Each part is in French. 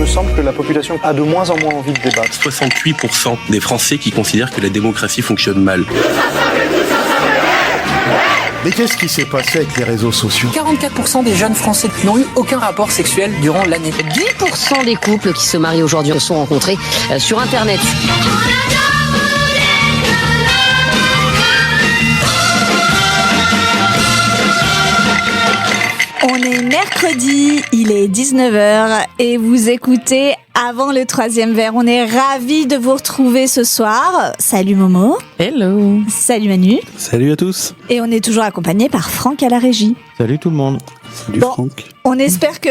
semble que la population a de moins en moins envie de débattre. 68% des Français qui considèrent que la démocratie fonctionne mal. Mais qu'est-ce qui s'est passé avec les réseaux sociaux ? 44% des jeunes Français n'ont eu aucun rapport sexuel durant l'année. 10% des couples qui se marient aujourd'hui se sont rencontrés sur Internet. On est mercredi, il est 19h et vous écoutez Avant le troisième verre. On est ravis de vous retrouver ce soir. Salut Momo. Hello. Salut Manu. Salut à tous. Et on est toujours accompagné par Franck à la régie. Salut tout le monde. Salut Franck. On espère que...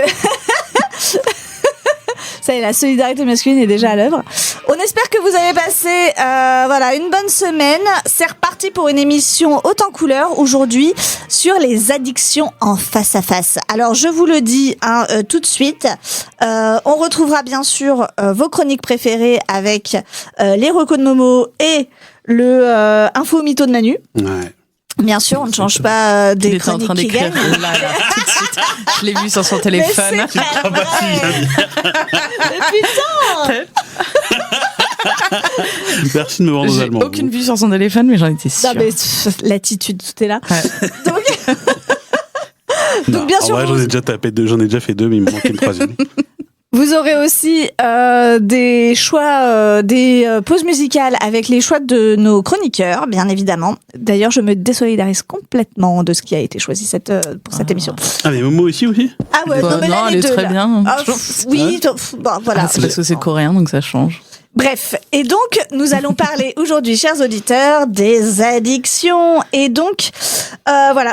Ça y est, la solidarité masculine est déjà à l'œuvre. On espère que vous avez passé une bonne semaine. C'est reparti pour une émission haute en couleur aujourd'hui sur les addictions en face à face. Alors je vous le dis tout de suite, on retrouvera bien sûr vos chroniques préférées avec les recos de Momo et le info mytho de Manu. Ouais. Bien sûr, on ne change pas des chroniques qui gagnent. Là, tout de suite. Je l'ai vu sur son téléphone. Mais putain. Merci de me voir aux Allemands. J'ai aucune vue sur son téléphone, mais j'en étais sûre. Non, mais l'attitude, tout est là. Ouais. Donc bien sûr. En vrai, j'en ai déjà fait deux, mais il me manquait une troisième. Vous aurez aussi des choix, des pauses musicales avec les choix de nos chroniqueurs, bien évidemment. D'ailleurs, je me désolidarise complètement de ce qui a été choisi pour cette émission. Ah, mais Momo aussi Ah ouais, non, mais là, elle les est deux, très là. bien. Ah, oui, voilà. C'est parce que c'est coréen, donc ça change. Bref, et donc nous allons parler aujourd'hui, chers auditeurs, des addictions. Et donc,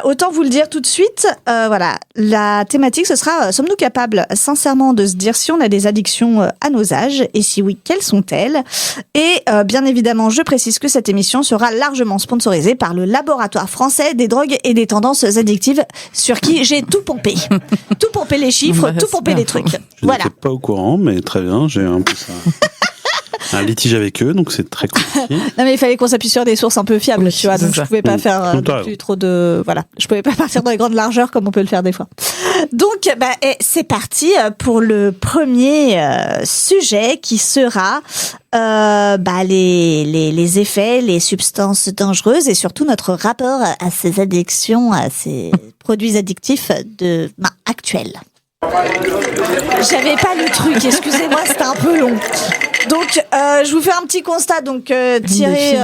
autant vous le dire tout de suite, la thématique, ce sera, sommes-nous capables sincèrement de se dire si on a des addictions à nos âges, et si oui, quelles sont-elles ? Et bien évidemment, je précise que cette émission sera largement sponsorisée par le Laboratoire français des drogues et des tendances addictives, sur qui j'ai tout pompé. Tout pompé les chiffres, tout pompé les trucs. Je n'étais pas au courant, mais très bien, j'ai un peu ça... un litige avec eux, donc c'est très compliqué. Non, mais il fallait qu'on s'appuie sur des sources un peu fiables, tu vois, donc je pouvais pas faire plus trop de... Voilà, je pouvais pas partir dans les grandes largeurs comme on peut le faire des fois. Donc, c'est parti pour le premier sujet qui sera les effets, les substances dangereuses et surtout notre rapport à ces addictions, à ces produits addictifs actuels. J'avais pas le truc, excusez-moi, c'était un peu long. Donc, je vous fais un petit constat, tiré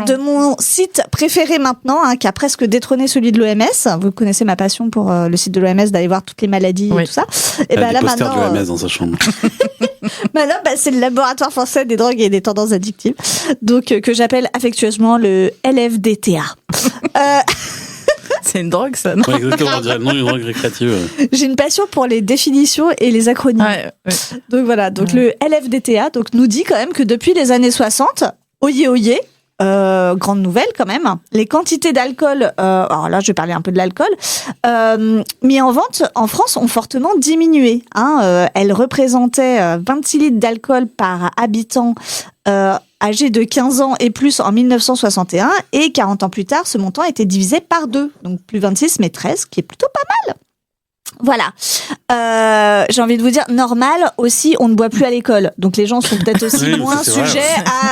de mon site préféré maintenant, qui a presque détrôné celui de l'OMS. Vous connaissez ma passion pour le site de l'OMS, d'aller voir toutes les maladies et tout ça. Et des posters de l'OMS dans sa chambre. Maintenant, c'est le Laboratoire français des drogues et des tendances addictives, donc que j'appelle affectueusement le LFDTA. C'est une drogue, ça, non ? Ouais, exactement, on dirait le nom d'une drogue récréative. J'ai une passion pour les définitions et les acronymes. Ouais. Donc voilà, le LFDTA nous dit quand même que depuis les années 60, oyez, grande nouvelle quand même, les quantités d'alcool, alors là je vais parler un peu de l'alcool, mis en vente en France ont fortement diminué. Elles représentaient 26 litres d'alcool par habitant âgé de 15 ans et plus en 1961, et 40 ans plus tard, ce montant était divisé par 2, donc plus 26 mais 13, qui est plutôt pas mal. Voilà. J'ai envie de vous dire, normal aussi, on ne boit plus à l'école. Donc les gens sont peut-être aussi moins sujets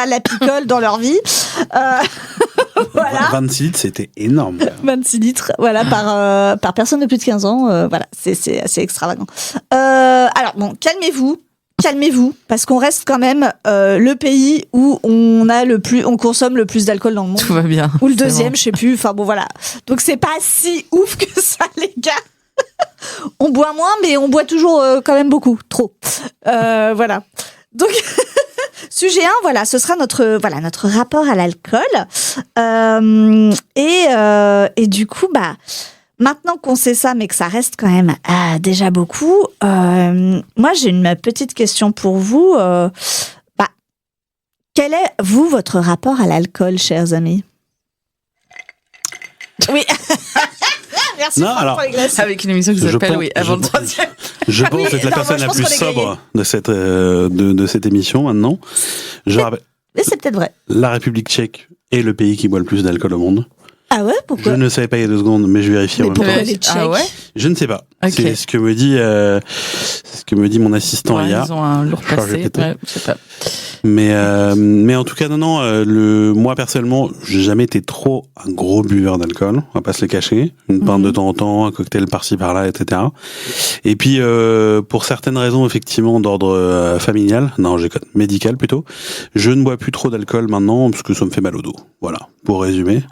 à la picole dans leur vie. Voilà. 26 litres, c'était énorme. 26 litres, voilà, par personne de plus de 15 ans. Voilà, c'est assez extravagant. Alors bon, calmez-vous, parce qu'on reste quand même le pays où on consomme le plus d'alcool dans le monde. Tout va bien. Ou le deuxième, je sais plus. Enfin bon, voilà. Donc c'est pas si ouf que ça, les gars. On boit moins, mais on boit toujours quand même beaucoup, trop. Voilà. Donc sujet 1, voilà, ce sera notre rapport à l'alcool. Et du coup, maintenant qu'on sait ça, mais que ça reste quand même déjà beaucoup, moi j'ai une petite question pour vous. Quel est, votre rapport à l'alcool, chers amis ? Oui. Merci pour les glaces. Avec une émission qui s'appelle Avant le troisième. Je pense être la personne la plus sobre de cette émission maintenant. Mais c'est peut-être vrai. La République tchèque est le pays qui boit le plus d'alcool au monde. Ah ouais, pourquoi ? Je ne savais pas il y a 2 secondes, mais je vérifie en même temps. Pourquoi les Tchèques ? Je ne sais pas. Okay. C'est ce que me dit que me dit mon assistant Ouais, IA. ils ont un lourd passé. pété. Ouais, je sais pas. Mais en tout cas, moi personnellement, j'ai jamais été trop un gros buveur d'alcool, on va pas se le cacher. Une pinte de temps en temps, un cocktail par-ci par-là, etc. Et puis, pour certaines raisons, effectivement, d'ordre familial, médical plutôt, je ne bois plus trop d'alcool maintenant, parce que ça me fait mal au dos. Voilà, pour résumer.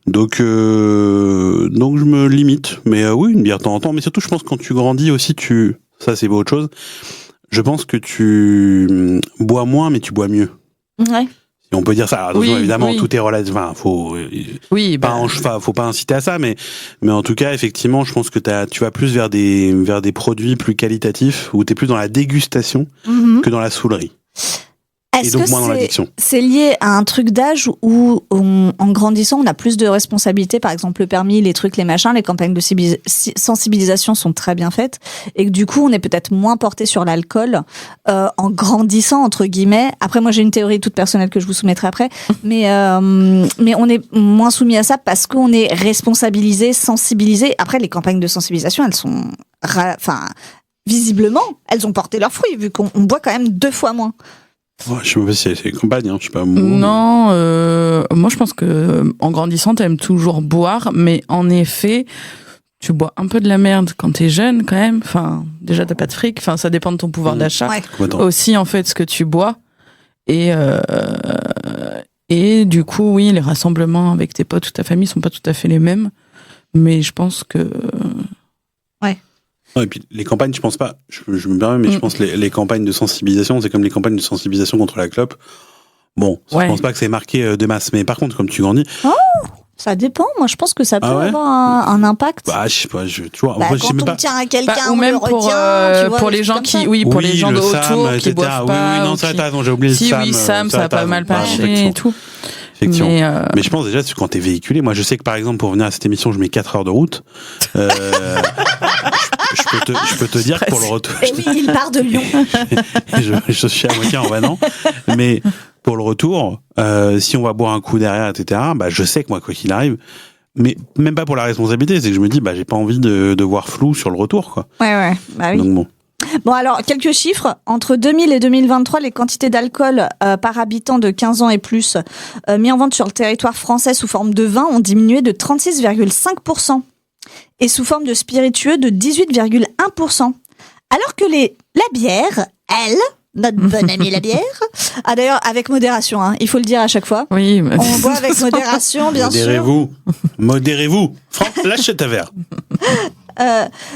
Donc je me limite. Mais oui, une bière de temps en temps. Mais surtout, je pense que quand tu grandis aussi, ça c'est autre chose. Je pense que tu bois moins, mais tu bois mieux. Ouais. Si on peut dire ça. Alors, attention, évidemment, tout est relatif. Enfin, faut pas inciter à ça, mais en tout cas, effectivement, je pense que tu vas plus vers des produits plus qualitatifs, où t'es plus dans la dégustation que dans la saoulerie. Est-ce et donc que moins dans l'addiction. C'est lié à un truc d'âge où, en grandissant, on a plus de responsabilités, par exemple le permis, les trucs, les machins, les campagnes de sensibilisation sont très bien faites, et que du coup, on est peut-être moins porté sur l'alcool en grandissant, entre guillemets. Après, moi, j'ai une théorie toute personnelle que je vous soumettrai après, mais on est moins soumis à ça parce qu'on est responsabilisé, sensibilisé. Après, les campagnes de sensibilisation, elles sont, visiblement, elles ont porté leurs fruits, vu qu'on boit quand même 2 fois moins. Ouais, je sais pas si c'est les campagnes, je sais pas. Non, moi je pense que en grandissant, t'aimes toujours boire, mais en effet, tu bois un peu de la merde quand t'es jeune quand même. Enfin, déjà t'as pas de fric. Enfin, ça dépend de ton pouvoir d'achat. Ouais. Aussi en fait ce que tu bois et du coup oui, les rassemblements avec tes potes ou ta famille sont pas tout à fait les mêmes, mais je pense que Non, et puis les campagnes, je pense pas, je me permets, mais je pense que les campagnes de sensibilisation, c'est comme les campagnes de sensibilisation contre la clope. Bon, je pense pas que c'est marqué de masse, mais par contre, comme tu grandis. Oh, ça dépend. Moi, je pense que ça peut avoir un impact. Bah, je sais pas, tu vois. Bah, en fait, quand je sais on même pas. tient à quelqu'un, ou on même le retient, tu vois, pour les gens qui, pour les gens de le autour SAM, qui boivent pas. Oui, non, ça, t'as raison, j'ai oublié le si, SAM. oui, SAM, ça a pas mal marché et tout. Effectivement. Mais je pense déjà, quand t'es véhiculé, moi je sais que par exemple pour venir à cette émission, je mets 4 heures de route. Je peux te dire que pour le retour. Et oui, il part de Lyon. je suis à moitié en venant. Mais pour le retour, si on va boire un coup derrière, etc., bah je sais que moi, quoi qu'il arrive, mais même pas pour la responsabilité, c'est que je me dis, bah j'ai pas envie de voir flou sur le retour, quoi. Ouais, bah oui. Donc bon. Bon, alors, quelques chiffres. Entre 2000 et 2023, les quantités d'alcool par habitant de 15 ans et plus mis en vente sur le territoire français sous forme de vin ont diminué de 36,5% et sous forme de spiritueux de 18,1%. Alors que la bière, elle, notre bonne amie la bière, d'ailleurs avec modération, il faut le dire à chaque fois. Oui. On boit avec modération, bien sûr. Modérez-vous. Franck, lâche ta verre.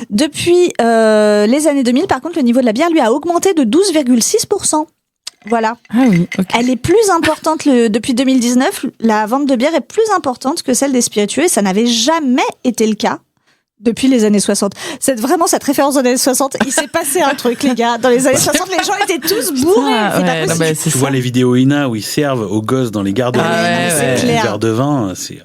Depuis les années 2000, par contre, le niveau de la bière, lui, a augmenté de 12,6%. Voilà. Ah oui, ok. Elle est plus importante depuis 2019. La vente de bière est plus importante que celle des spiritueux. Et ça n'avait jamais été le cas depuis les années 60. C'est vraiment cette référence aux années 60. Il s'est passé un truc, les gars. Dans les années 60, les gens étaient tous bourrés. Tu vois les vidéos INA où ils servent aux gosses dans les garderies c'est clair. Un verre de vin, c'est...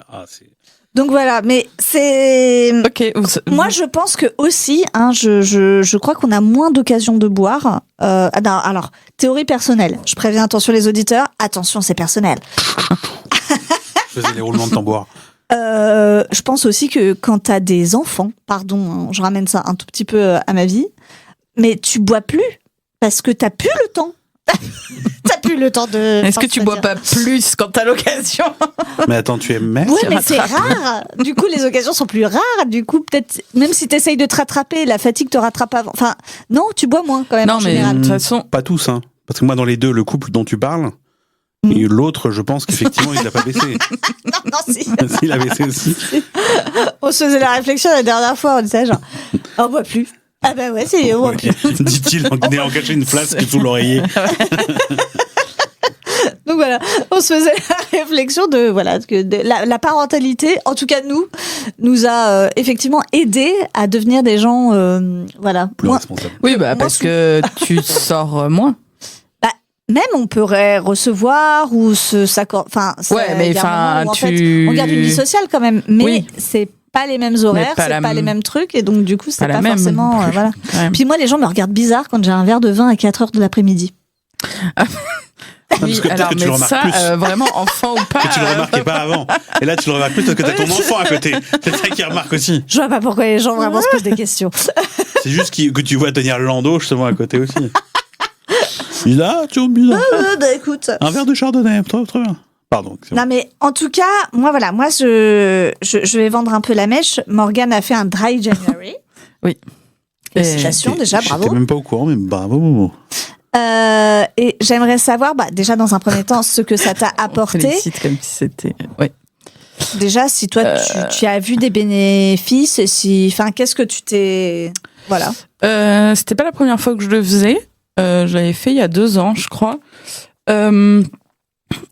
Donc voilà, mais c'est... Ok. Moi, je pense que aussi, je crois qu'on a moins d'occasions de boire. Alors, théorie personnelle. Je préviens, attention les auditeurs. Attention, c'est personnel. Je faisais les roulements de tambour. Je pense aussi que quand t'as des enfants, pardon, je ramène ça un tout petit peu à ma vie, mais tu bois plus parce que t'as plus le temps. T'as plus le temps de... Est-ce que tu bois pas plus quand t'as l'occasion? Mais attends, tu es mère? Ouais, mais c'est rare. Du coup, les occasions sont plus rares. Du coup, peut-être, même si t'essayes de te rattraper, la fatigue te rattrape avant. Enfin, non, tu bois moins quand même en général. De toute façon... Pas tous, hein. Parce que moi, dans les deux, le couple dont tu parles, et l'autre, je pense qu'effectivement, il l'a pas baissé. non, si. Il a baissé aussi. On se faisait la réflexion la dernière fois, on disait genre, on boit plus. Ah bah ouais, c'est... Dit-il en ayant caché une flasque sous l'oreiller. Donc voilà, on se faisait la réflexion de voilà que la parentalité, en tout cas nous a effectivement aidé à devenir des gens voilà plus responsables. Oui, bah parce que tu sors moins. Bah même on pourrait recevoir ou s'accorder. Enfin, ouais, mais enfin en fait, on garde une vie sociale quand même, mais c'est pas les mêmes horaires, c'est pas les mêmes trucs, et donc du coup c'est pas forcément voilà. Puis moi les gens me regardent bizarre quand j'ai un verre de vin à 4h de l'après-midi. Oui, que alors peut-être que tu le mais remarques ça, plus. vraiment enfant ou pas. Que tu le remarquais pas avant. Et là, tu le remarques plus parce que t'as ton enfant à côté. C'est ça qui remarque aussi. Je vois pas pourquoi les gens vraiment se posent des questions. C'est juste que tu vois tenir Lando justement à côté aussi. Bizarre, tu vois, bizarre. Écoute. Un verre de chardonnay, très bien. Pardon. Non mais en tout cas, moi je vais vendre un peu la mèche. Morgane a fait un dry January. Oui. Félicitations déjà, bravo. J'étais même pas au courant, mais bravo. Et j'aimerais savoir, déjà dans un premier temps, ce que ça t'a apporté. On félicite comme si c'était. Oui. Déjà, si toi tu as vu des bénéfices, qu'est-ce que tu t'es, voilà. C'était pas la première fois que je le faisais. Je l'avais fait il y a 2 ans, je crois.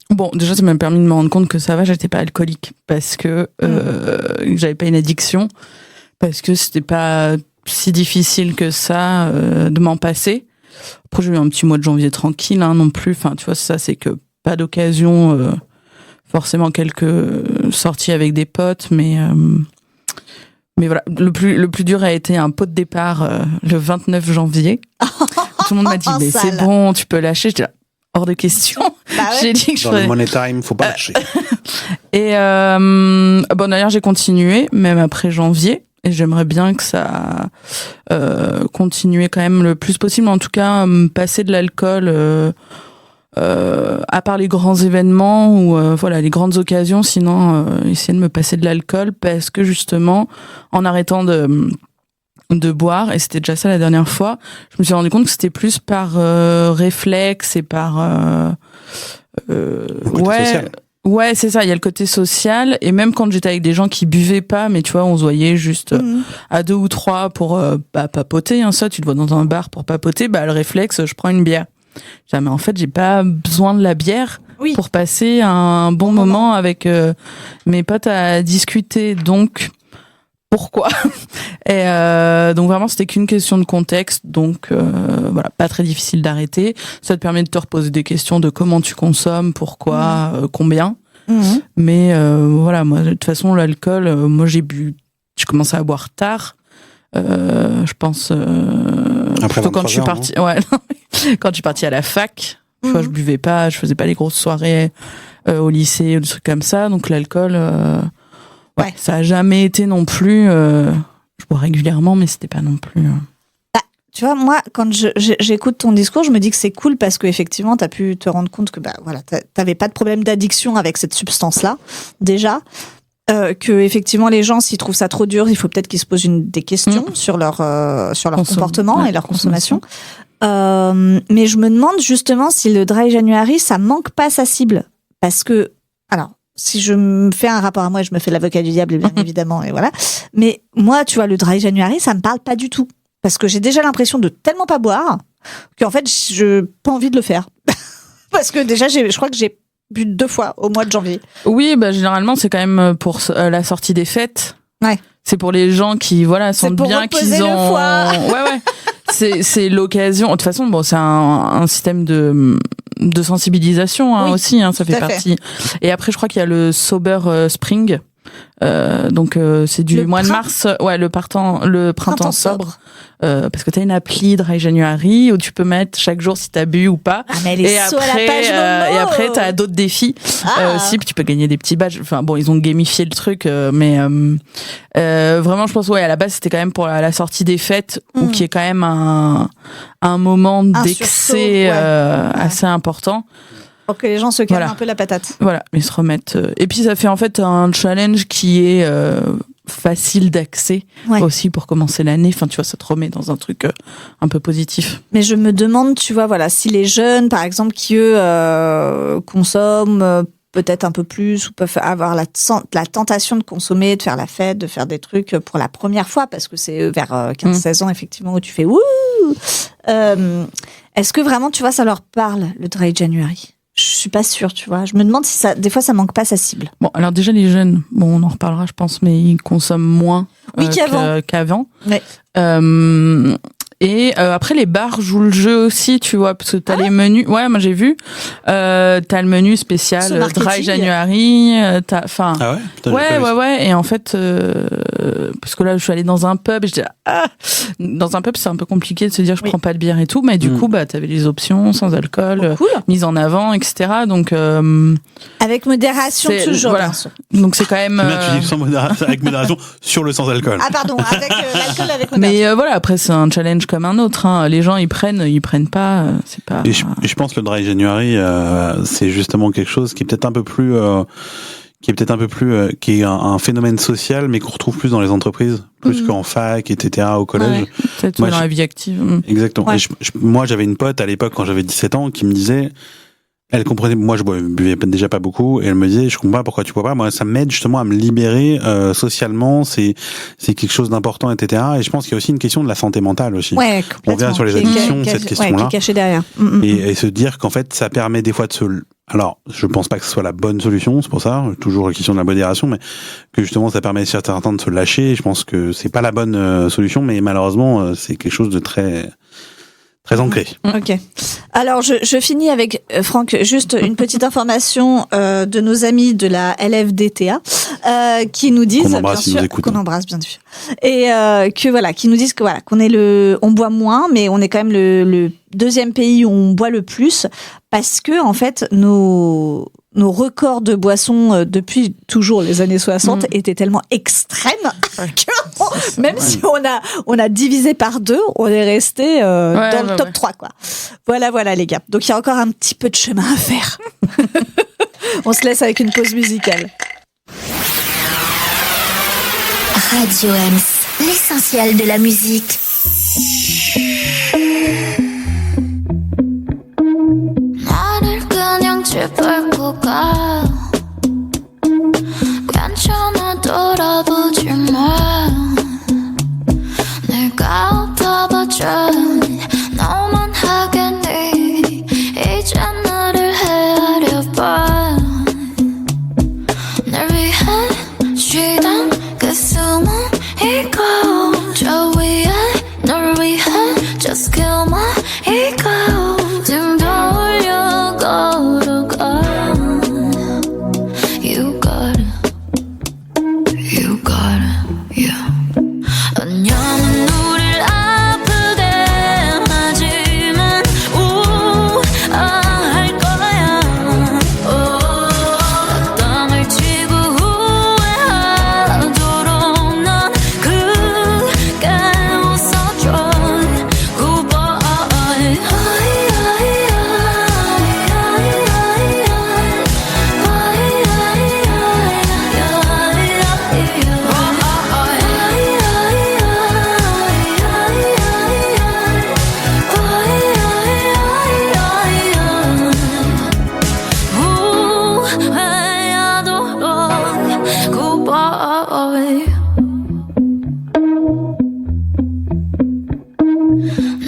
Bon, déjà, ça m'a permis de me rendre compte que ça va, j'étais pas alcoolique parce que j'avais pas une addiction, parce que c'était pas si difficile que ça de m'en passer. Après, j'ai eu un petit mois de janvier tranquille, non plus. Enfin, tu vois, ça, c'est que pas d'occasion, forcément quelques sorties avec des potes, mais voilà. Le plus dur a été un pot de départ le 29 janvier. Tout le monde m'a dit, mais c'est bon, tu peux lâcher. J'étais là, hors de question. Bah ouais. J'ai dit que Dans le money time, faut pas lâcher. Et d'ailleurs, j'ai continué, même après janvier. Et j'aimerais bien que ça continue quand même le plus possible. En tout cas, passer de l'alcool, à part les grands événements ou les grandes occasions. Sinon, essayer de me passer de l'alcool parce que justement, en arrêtant de boire, et c'était déjà ça la dernière fois, je me suis rendu compte que c'était plus par réflexe et par social. Ouais, c'est ça, il y a le côté social, et même quand j'étais avec des gens qui buvaient pas, mais tu vois, on se voyait juste à 2 ou 3 pour papoter, ça, tu te vois dans un bar pour papoter, le réflexe, je prends une bière. Mais en fait, j'ai pas besoin de la bière pour passer un bon moment avec mes potes à discuter, donc pourquoi? Et donc vraiment, c'était qu'une question de contexte, donc pas très difficile d'arrêter. Ça te permet de te reposer des questions de comment tu consommes, pourquoi, combien. Mais moi, de toute façon, l'alcool, moi j'ai commencé à boire tard. Je pense plutôt quand je suis partie. Ouais, quand je suis partie à la fac, tu vois, je buvais pas, je faisais pas les grosses soirées au lycée ou des trucs comme ça, donc l'alcool. Ça a jamais été non plus. Je bois régulièrement, mais c'était pas non plus. Tu vois, moi, quand j'écoute ton discours, je me dis que c'est cool parce qu'effectivement, tu as pu te rendre compte que t'avais pas de problème d'addiction avec cette substance-là, déjà. Que effectivement, les gens, s'ils trouvent ça trop dur, il faut peut-être qu'ils se posent des questions sur leur comportement et leur consommation. Mais je me demande justement si le dry January, ça manque pas sa cible. Parce que, alors, si je me fais un rapport à moi, je me fais l'avocat du diable, bien évidemment, et voilà. Mais moi, tu vois, le dry January, ça me parle pas du tout. Parce que j'ai déjà l'impression de tellement pas boire qu'en fait, je n'ai pas envie de le faire. Parce que déjà, je crois que j'ai bu 2 fois au mois de janvier. Oui, généralement, c'est quand même pour la sortie des fêtes. Ouais. C'est pour les gens qui, sentent bien qu'ils ont... Ouais. C'est l'occasion. De toute façon, c'est un système de sensibilisation aussi, ça fait partie. Et après, je crois qu'il y a le Sober Spring. Donc c'est du mois de mars, le printemps sobre, parce que t'as une appli Dry January où tu peux mettre chaque jour si t'as bu ou pas. Ah, mais elle est à la page et après t'as d'autres défis aussi, puis tu peux gagner des petits badges. Enfin bon, ils ont gamifié le truc, mais vraiment je pense à la base c'était quand même pour la sortie des fêtes, où qui est quand même un moment d'excès assez important. Pour que les gens se calment un peu la patate. Voilà, ils se remettent. Et puis ça fait en fait un challenge qui est facile d'accès aussi pour commencer l'année. Enfin, tu vois, ça te remet dans un truc un peu positif. Mais je me demande, tu vois, si les jeunes, par exemple, qui eux consomment peut-être un peu plus ou peuvent avoir la tentation de consommer, de faire la fête, de faire des trucs pour la première fois, parce que c'est vers 15-16 ans, effectivement, où tu fais wouh. Est-ce que vraiment, tu vois, ça leur parle, le dry January? Je suis pas sûre, tu vois. Je me demande si des fois, ça manque pas sa cible. Bon, alors déjà, les jeunes, on en reparlera, je pense, mais ils consomment moins qu'avant. Ouais. Et après, les bars jouent le jeu aussi, tu vois, parce que t'as les menus. Ouais, moi j'ai vu. T'as le menu spécial Dry January. Enfin. Ah ouais. Putain, ouais. Et en fait, parce que là, je suis allée dans un pub. Et je dis dans un pub, c'est un peu compliqué de se dire je prends pas de bière et tout, mais du coup, bah, t'avais les options sans alcool, mise en avant, etc. Donc avec modération toujours. Voilà. Donc c'est quand même. Tu dis avec modération sur le sans alcool. Ah pardon, avec l'alcool avec modération. Mais voilà, après c'est un challenge comme un autre. Hein. Les gens ils prennent pas. C'est pas. Et je pense que le Dry January, c'est justement quelque chose qui est peut-être un peu plus, qui est un phénomène social, mais qu'on retrouve plus dans les entreprises, plus qu'en fac, etc., au collège. Ouais, peut-être dans la vie active. Exactement. Ouais. Et moi, j'avais une pote à l'époque quand j'avais 17 ans qui me disait. Elle comprenait, moi je buvais déjà pas beaucoup, et elle me disait, je comprends pas pourquoi tu bois pas, moi ça m'aide justement à me libérer socialement, c'est quelque chose d'important, etc. Et je pense qu'il y a aussi une question de la santé mentale aussi. Ouais, on revient sur les addictions, cette question-là. Qui est cachée derrière. Et se dire qu'en fait ça permet des fois de se... Alors, je pense pas que ce soit la bonne solution, c'est pour ça, toujours la question de la modération, mais que justement ça permet à certains temps de se lâcher, et je pense que c'est pas la bonne solution, mais malheureusement c'est quelque chose de très ancré. Ok. Alors, je finis avec, Franck, juste une petite information de nos amis de la LFDTA qui nous disent, qu'on embrasse, bien sûr, nous qu'on embrasse bien sûr, et que voilà, qui nous disent que voilà, qu'on est on boit moins, mais on est quand même le deuxième pays où on boit le plus, parce que en fait nos records de boissons depuis toujours les années 60 étaient tellement extrêmes que même si on a divisé par 2, on est resté dans le top 3 quoi. Voilà les gars. Donc il y a encore un petit peu de chemin à faire. On se laisse avec une pause musicale. Radio M, l'essentiel de la musique. 짚고 가 괜찮아 돌아보지 마 내가 엎어봐줘 너만 하겠니 이제 나를 헤아려봐 날 위해 쉬던 그 숨은 이고 저 위에 널 위해 just kill my ego 등 돌려 걸어가 You got it, yeah 안녕은 우릴 아프게 하지만 할 거야 땀을 치고 후회하도록 넌 그게 웃어줘 Goodbye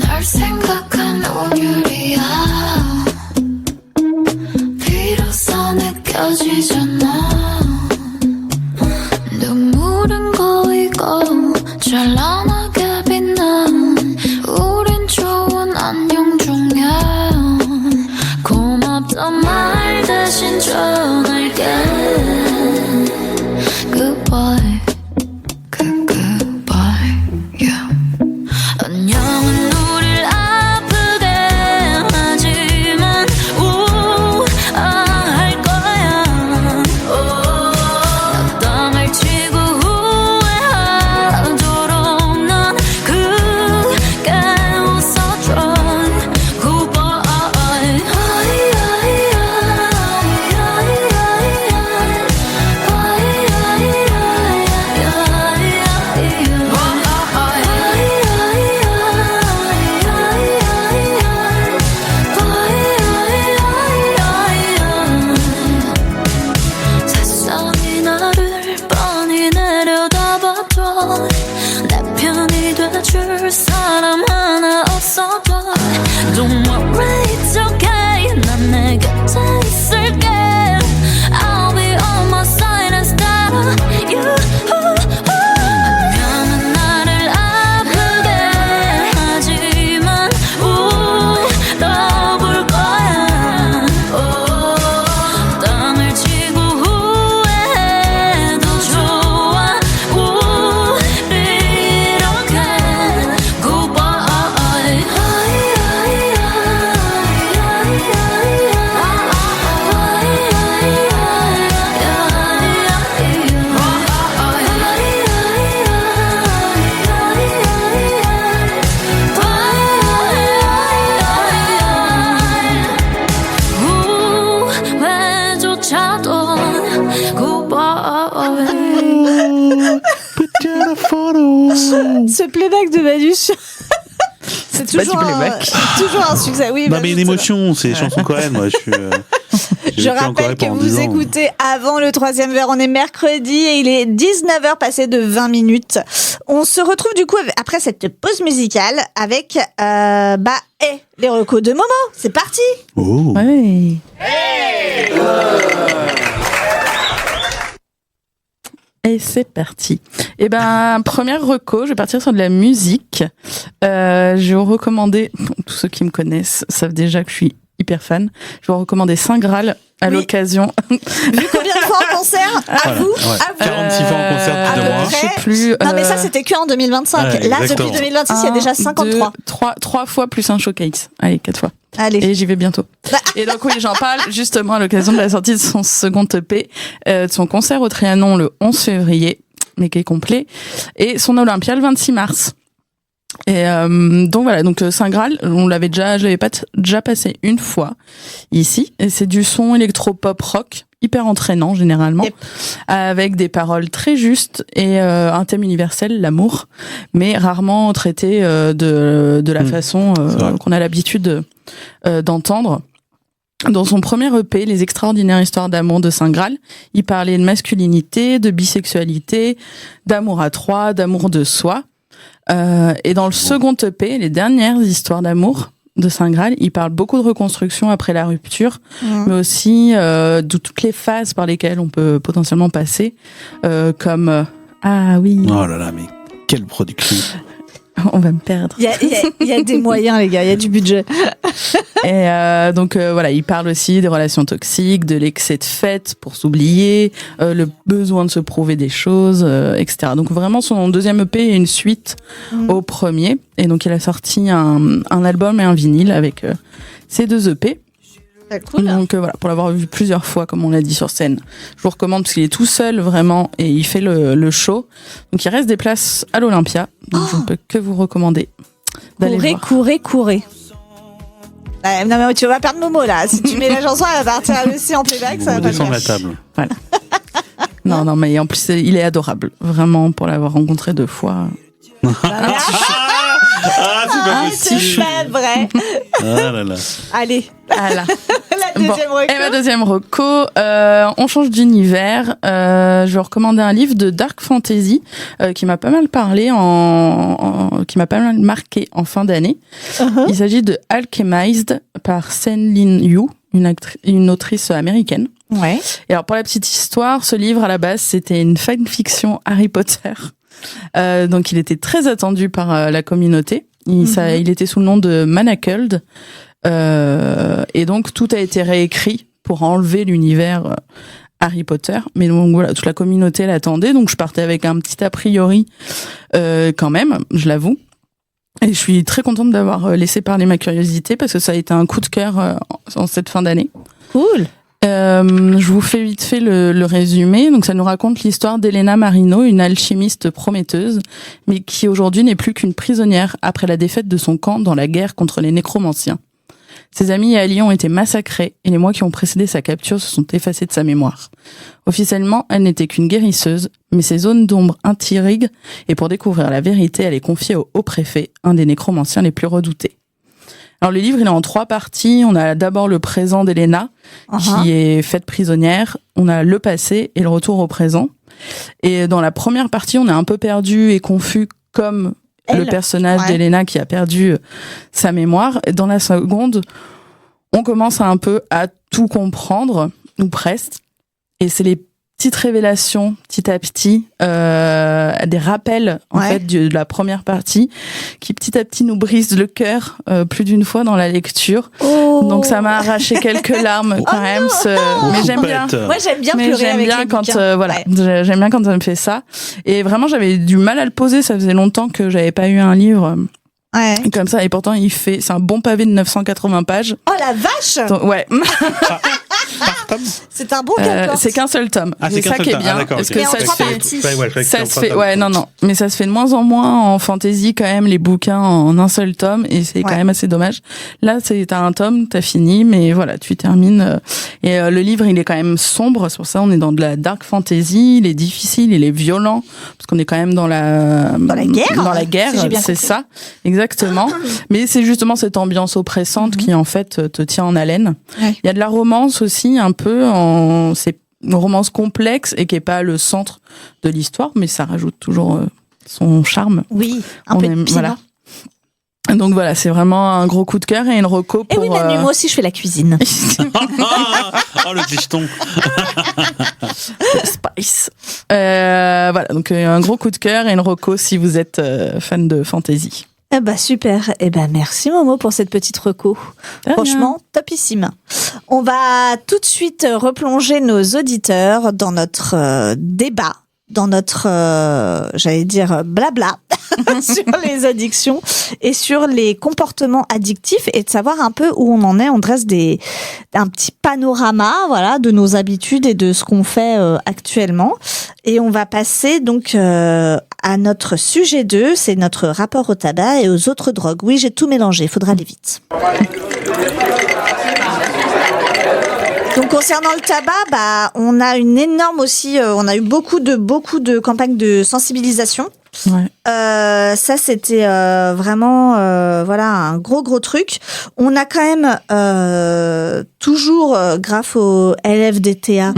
날 생각한 오늘이야 비로소 느껴지잖아 눈물은 고이고 찬란하게 빛난 우린 좋은 안녕 중이야 고맙단 말 대신 전할게 Goodbye Goodbye yeah 안녕은 우릴 아프게 하지만 할 거야 땀을 치고 후회하도록 넌 Ce playback de Manu c'est toujours, toujours un succès. Oui, non, mais une émotion, c'est les chansons Cohen. Moi, je rappelle que vous écoutez avant le 3e verre. On est mercredi et il est 19h passé de 20 minutes. On se retrouve du coup après cette pause musicale avec les recos de Momo. C'est parti. Oh. Ouais. Et c'est parti. Et première reco, je vais partir sur de la musique. Je vais vous recommander, tous ceux qui me connaissent savent déjà que je suis hyper fan. Je vais vous recommander Saint Graal à l'occasion. Vu combien de fois en concert à vous 46 fois en concert depuis 2 mois. Je sais plus. Non mais ça c'était que en 2025. Là exactement. depuis 2026 il y a déjà 53. 3 fois plus un showcase. Allez, 4 fois. Allez. Et j'y vais bientôt. Et donc oui, j'en parle justement à l'occasion de la sortie de son second EP, de son concert au Trianon le 11 février, mais qui est complet, et son Olympia le 26 mars. Et donc voilà, donc Saint Graal, je l'avais déjà passé une fois ici, et c'est du son électro-pop rock, hyper entraînant généralement, avec des paroles très justes et un thème universel, l'amour, mais rarement traité de la façon qu'on a l'habitude d'entendre. Dans son premier EP, Les extraordinaires histoires d'amour de Saint Graal, il parlait de masculinité, de bisexualité, d'amour à 3, d'amour de soi. Et dans le second EP, Les dernières histoires d'amour de Saint Graal, il parle beaucoup de reconstruction après la rupture, mais aussi de toutes les phases par lesquelles on peut potentiellement passer, comme ah oui. Oh là là, mais quelle production! On va me perdre. Il y a des moyens, les gars, il y a du budget. Et donc voilà, il parle aussi des relations toxiques, de l'excès de fête pour s'oublier, le besoin de se prouver des choses, etc. Donc vraiment, son deuxième EP est une suite au premier. Et donc il a sorti un album et un vinyle avec ces 2 EP. Cool. Donc voilà, pour l'avoir vu plusieurs fois, comme on l'a dit sur scène, je vous recommande parce qu'il est tout seul vraiment et il fait le show. Donc il reste des places à l'Olympia, donc je ne peux que vous recommander d'aller voir. Courez. Non mais tu vas perdre Momo là. Si tu mets la chanson, elle va partir aussi en playback. Ça va pas descendre la table. Voilà. non, mais en plus il est adorable, vraiment, pour l'avoir rencontré 2 fois. C'est pas vrai. Ah là là. Allez. Voilà. La deuxième reco. Et ma deuxième reco, on change d'univers. Je vais recommander un livre de dark fantasy qui m'a pas mal parlé, qui m'a pas mal marqué en fin d'année. Il s'agit de Alchemized par Sen-Lin Yu, une autrice américaine. Ouais. Et alors pour la petite histoire, ce livre à la base c'était une fanfiction Harry Potter. Donc il était très attendu par la communauté. Il était sous le nom de Manacled. Et donc tout a été réécrit pour enlever l'univers Harry Potter. Mais donc voilà, toute la communauté l'attendait. Donc je partais avec un petit a priori quand même, je l'avoue. Et je suis très contente d'avoir laissé parler ma curiosité parce que ça a été un coup de cœur en cette fin d'année. Cool. Je vous fais vite fait le résumé. Donc ça nous raconte l'histoire d'Elena Marino, une alchimiste prometteuse, mais qui aujourd'hui n'est plus qu'une prisonnière après la défaite de son camp dans la guerre contre les nécromanciens. Ses amis et alliés ont été massacrés et les mois qui ont précédé sa capture se sont effacés de sa mémoire. Officiellement, elle n'était qu'une guérisseuse, mais ses zones d'ombre intriguent et pour découvrir la vérité, elle est confiée au haut préfet, un des nécromanciens les plus redoutés. Alors le livre, il est en 3 parties. On a d'abord le présent d'Elena, qui est faite prisonnière. On a le passé et le retour au présent. Et dans la première partie, on est un peu perdu et confus comme le personnage d'Elena qui a perdu sa mémoire. Et dans la seconde, on commence un peu à tout comprendre, ou presque. Et c'est les petites révélations, petit à petit, des rappels en fait de la première partie, qui petit à petit nous brisent le cœur plus d'une fois dans la lecture. Donc ça m'a arraché quelques larmes quand même. Mais j'aime bien. Moi j'aime bien pleurer j'aime avec bien les quand bouquins. j'aime bien quand ça me fait ça. Et vraiment j'avais du mal à le poser. Ça faisait longtemps que j'avais pas eu un livre. Comme ça, et pourtant c'est un bon pavé de 980 pages. Oh la vache. Donc, ouais. C'est un bon qu'importe. C'est qu'un seul tome. Ah, c'est qu'un ça seul qui est tome. bien. Ah, d'accord, Parce ok. que Et en ça trois se fait. parties. Ça se fait, ouais, non, mais ça se fait de moins en moins en fantasy quand même, les bouquins en un seul tome, et c'est quand même assez dommage. Là, t'as un tome, t'as fini, mais voilà, tu termines. Et le livre, il est quand même sombre, c'est pour ça on est dans de la dark fantasy, il est difficile, il est violent, parce qu'on est quand même dans la guerre. Dans la guerre, si j'ai bien c'est compris. ça, exactement. Mais c'est justement cette ambiance oppressante qui en fait te tient en haleine. Ouais. Il y a de la romance aussi, un peu, c'est une romance complexe et qui est pas le centre de l'histoire, mais ça rajoute toujours son charme. Oui, un On peu de aime- piment. voilà. Donc voilà, c'est vraiment un gros coup de cœur et une reco Et pour... oui, Manu, moi aussi, je fais la cuisine. Oh, le clicheton. Spice. Voilà, donc un gros coup de cœur et une reco si vous êtes fan de fantasy. Eh ben super. Eh ben merci Momo pour cette petite reco. De rien. Franchement, topissime. On va tout de suite replonger nos auditeurs dans notre débat, dans notre, j'allais dire, blabla sur les addictions et sur les comportements addictifs et de savoir un peu où on en est. On dresse un petit panorama, voilà, de nos habitudes et de ce qu'on fait actuellement. Et on va passer donc à notre sujet 2, c'est notre rapport au tabac et aux autres drogues. Oui, j'ai tout mélangé, il faudra aller vite. Donc concernant le tabac, on a une énorme aussi, on a eu beaucoup de campagnes de sensibilisation. Ouais. Ça c'était vraiment voilà un gros truc. On a quand même toujours grâce au LFDTA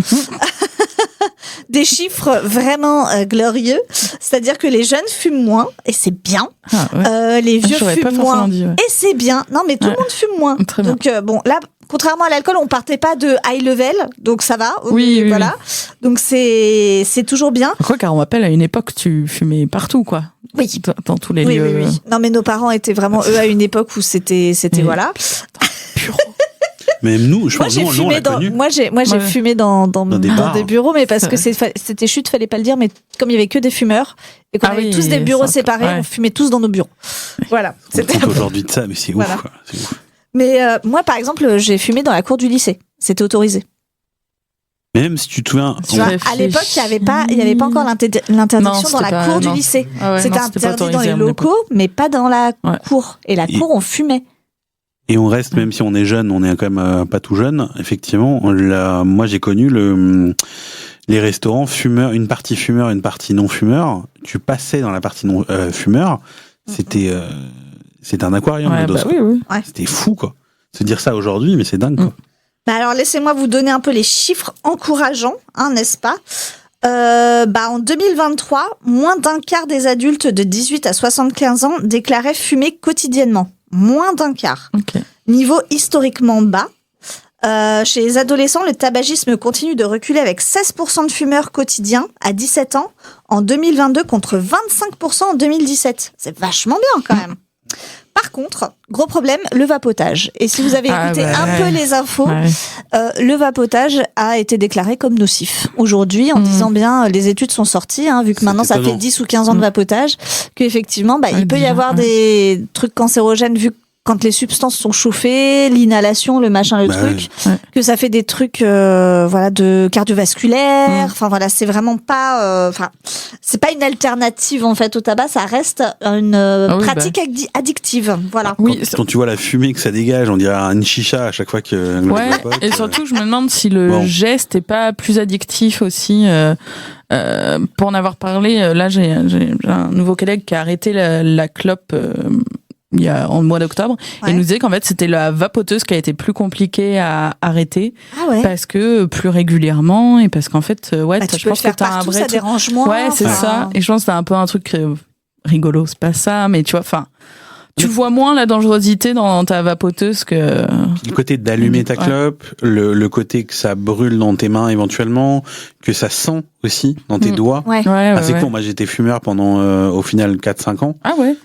des chiffres vraiment glorieux, c'est-à-dire que les jeunes fument moins et c'est bien. Ah, ouais. Les vieux j'aurais pas fument forcément moins dit, ouais. et c'est bien. Non mais tout le monde fume moins. Très bien. Donc bon là, contrairement à l'alcool, on partait pas de high level, donc ça va. Oui, voilà. Donc c'est toujours bien. Quoi, car on m'appelle à une époque, tu fumais partout, quoi. Oui. Dans tous les Oui, lieux. oui. Non mais nos parents étaient vraiment eux à une époque où c'était Oui. voilà. Même nous, je Moi pense, j'ai nous, on fumé l'a dans connu. moi j'ai Ouais. fumé dans des bars. des bureaux, mais parce que c'était chute, fallait pas le dire, mais comme il y avait que des fumeurs et qu'on Ah avait oui, tous des bureaux c'est encore- séparés, ouais. on fumait tous dans nos bureaux. Voilà. On C'était compte aujourd'hui de ça, mais c'est Voilà. ouf, quoi. C'est ouf. Mais moi par exemple, j'ai fumé dans la cour du lycée. C'était autorisé. Même si tu te souviens, Tu vois, à l'époque, il y avait pas encore l'interdiction Non, dans c'était la pas- cour du non. lycée. Ah ouais, C'était non, c'était pas interdit dans autorisé les à mon locaux, mais pas dans la Ouais. cour. Et la Et- cour, on fumait. et on reste, même si on est jeune, on est quand même pas tout jeune, effectivement. Moi, j'ai connu les restaurants fumeurs, une partie fumeur, une partie non fumeur. Tu passais dans la partie non fumeur, c'était un aquarium Ouais, de dos. bah oui, oui. C'était fou, quoi. Se dire ça aujourd'hui, mais c'est dingue, quoi. Bah alors, laissez-moi vous donner un peu les chiffres encourageants, hein, n'est-ce pas ? En 2023, moins d'un quart des adultes de 18 à 75 ans déclaraient fumer quotidiennement. Moins d'un quart. Ok. Niveau historiquement bas. Chez les adolescents, le tabagisme continue de reculer avec 16% de fumeurs quotidiens à 17 ans en 2022 contre 25% en 2017. C'est vachement bien quand même. Par contre, gros problème, le vapotage. Et si vous avez écouté un peu les infos, le vapotage a été déclaré comme nocif aujourd'hui en disant bien, les études sont sorties, hein, vu que C'est maintenant ça étonnant. fait 10 ou 15 ans de vapotage, qu'effectivement, il peut y déjà, avoir des trucs cancérogènes vu quand les substances sont chauffées, l'inhalation, le machin, le truc, que ça fait des trucs de cardiovasculaire. Enfin voilà, c'est vraiment pas c'est pas une alternative en fait au tabac, ça reste une pratique addictive. Voilà. Oui, Quand tu vois la fumée que ça dégage, on dirait une chicha à chaque fois que ouais, et surtout, je me demande si le geste est pas plus addictif aussi. Pour en avoir parlé, là, j'ai un nouveau collègue qui a arrêté la clope en mois d'octobre. Et il nous disait qu'en fait, c'était la vapoteuse qui a été plus compliquée à arrêter. Ah ouais. Parce que plus régulièrement et parce qu'en fait, tu je peux pense le faire que t'as un partout, vrai ça truc. dérange moins. Ouais, c'est ça. Et je pense que t'as un peu un truc rigolo. C'est pas ça, mais tu vois, tu vois moins la dangerosité dans ta vapoteuse que... Le côté d'allumer ta clope, le côté que ça brûle dans tes mains éventuellement, que ça sent aussi dans tes doigts. Ouais. C'est con, moi j'étais fumeur pendant au final 4-5 ans. Ah ouais.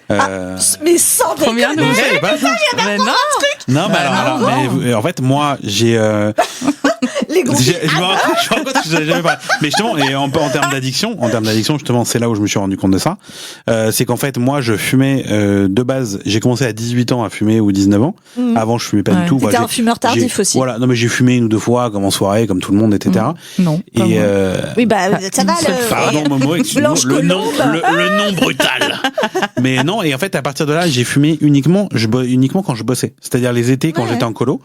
Mais sans Combien de Non, mais alors, mais en fait moi j'ai les gros. Je me rends compte que je n'avais jamais parlé. Mais justement, et en termes d'addiction, justement, c'est là où je me suis rendu compte de ça. C'est qu'en fait, moi, je fumais de base. J'ai commencé à 18 ans à fumer ou 19 ans. Avant, je fumais pas du tout. T'étais un fumeur tardif aussi. Voilà. Non, mais j'ai fumé 1 ou 2 fois, comme en soirée, comme tout le monde, etc. Non. Et oui, bah ça va. Pardon, Momo, excuse-moi. Blanche Le nom brutal. Mais non. Et en fait, à partir de là, j'ai fumé uniquement quand je bossais. C'est-à-dire les étés quand j'étais en colo.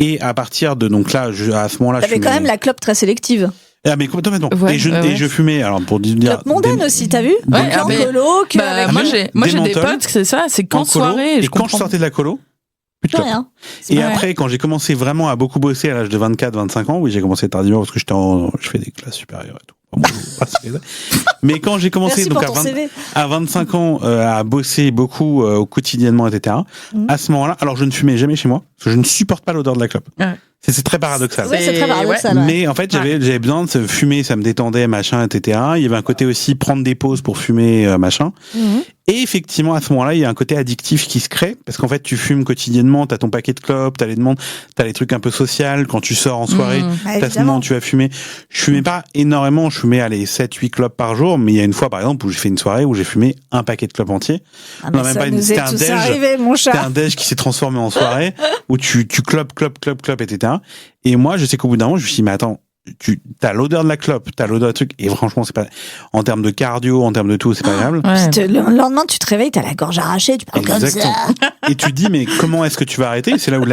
Et à partir de donc là, à ce moment-là, t'avais quand même la clope très sélective. Ah mais complètement. Ouais, et je fumais alors pour dire clope mondaine aussi, t'as vu? Ouais, en colo que avec moi j'ai des potes, c'est ça, c'est qu'en soirée. Et quand je sortais de la colo, plus de clope. rien. Et après, quand j'ai commencé vraiment à beaucoup bosser à l'âge de 24-25 ans, oui, j'ai commencé tardivement parce que je fais des classes supérieures et tout. Mais quand j'ai commencé donc à 25 ans à bosser beaucoup quotidiennement, etc. À ce moment-là, alors je ne fumais jamais chez moi parce que je ne supporte pas l'odeur de la clope. Ouais. C'est très paradoxal. Ouais, c'est très paradoxal. Ouais. Mais en fait, j'avais besoin de fumer, ça me détendait, machin, etc. Il y avait un côté aussi prendre des pauses pour fumer, machin. Et effectivement, à ce moment-là, il y a un côté addictif qui se crée parce qu'en fait, tu fumes quotidiennement, t'as ton paquet de clopes, t'as les demandes, t'as les trucs un peu sociaux quand tu sors en soirée, t'as ce moment où tu vas fumer. Je fumais pas énormément, je fumais 7-8 clopes par jour, mais il y a une fois, par exemple, où j'ai fait une soirée où j'ai fumé un paquet de clopes entier. Ah, ça même nous est tous arrivé, mon chat. C'était un déj qui s'est transformé en soirée où tu clopes, etc. Et moi, je sais qu'au bout d'un moment, je me suis dit, mais attends, t'as l'odeur de la clope, t'as l'odeur du truc, et franchement, c'est pas, en termes de cardio, en termes de tout, c'est pas agréable. Ouais. Le lendemain, tu te réveilles, t'as la gorge arrachée, tu parles comme ça. Et tu te dis, mais comment est-ce que tu vas arrêter? C'est là où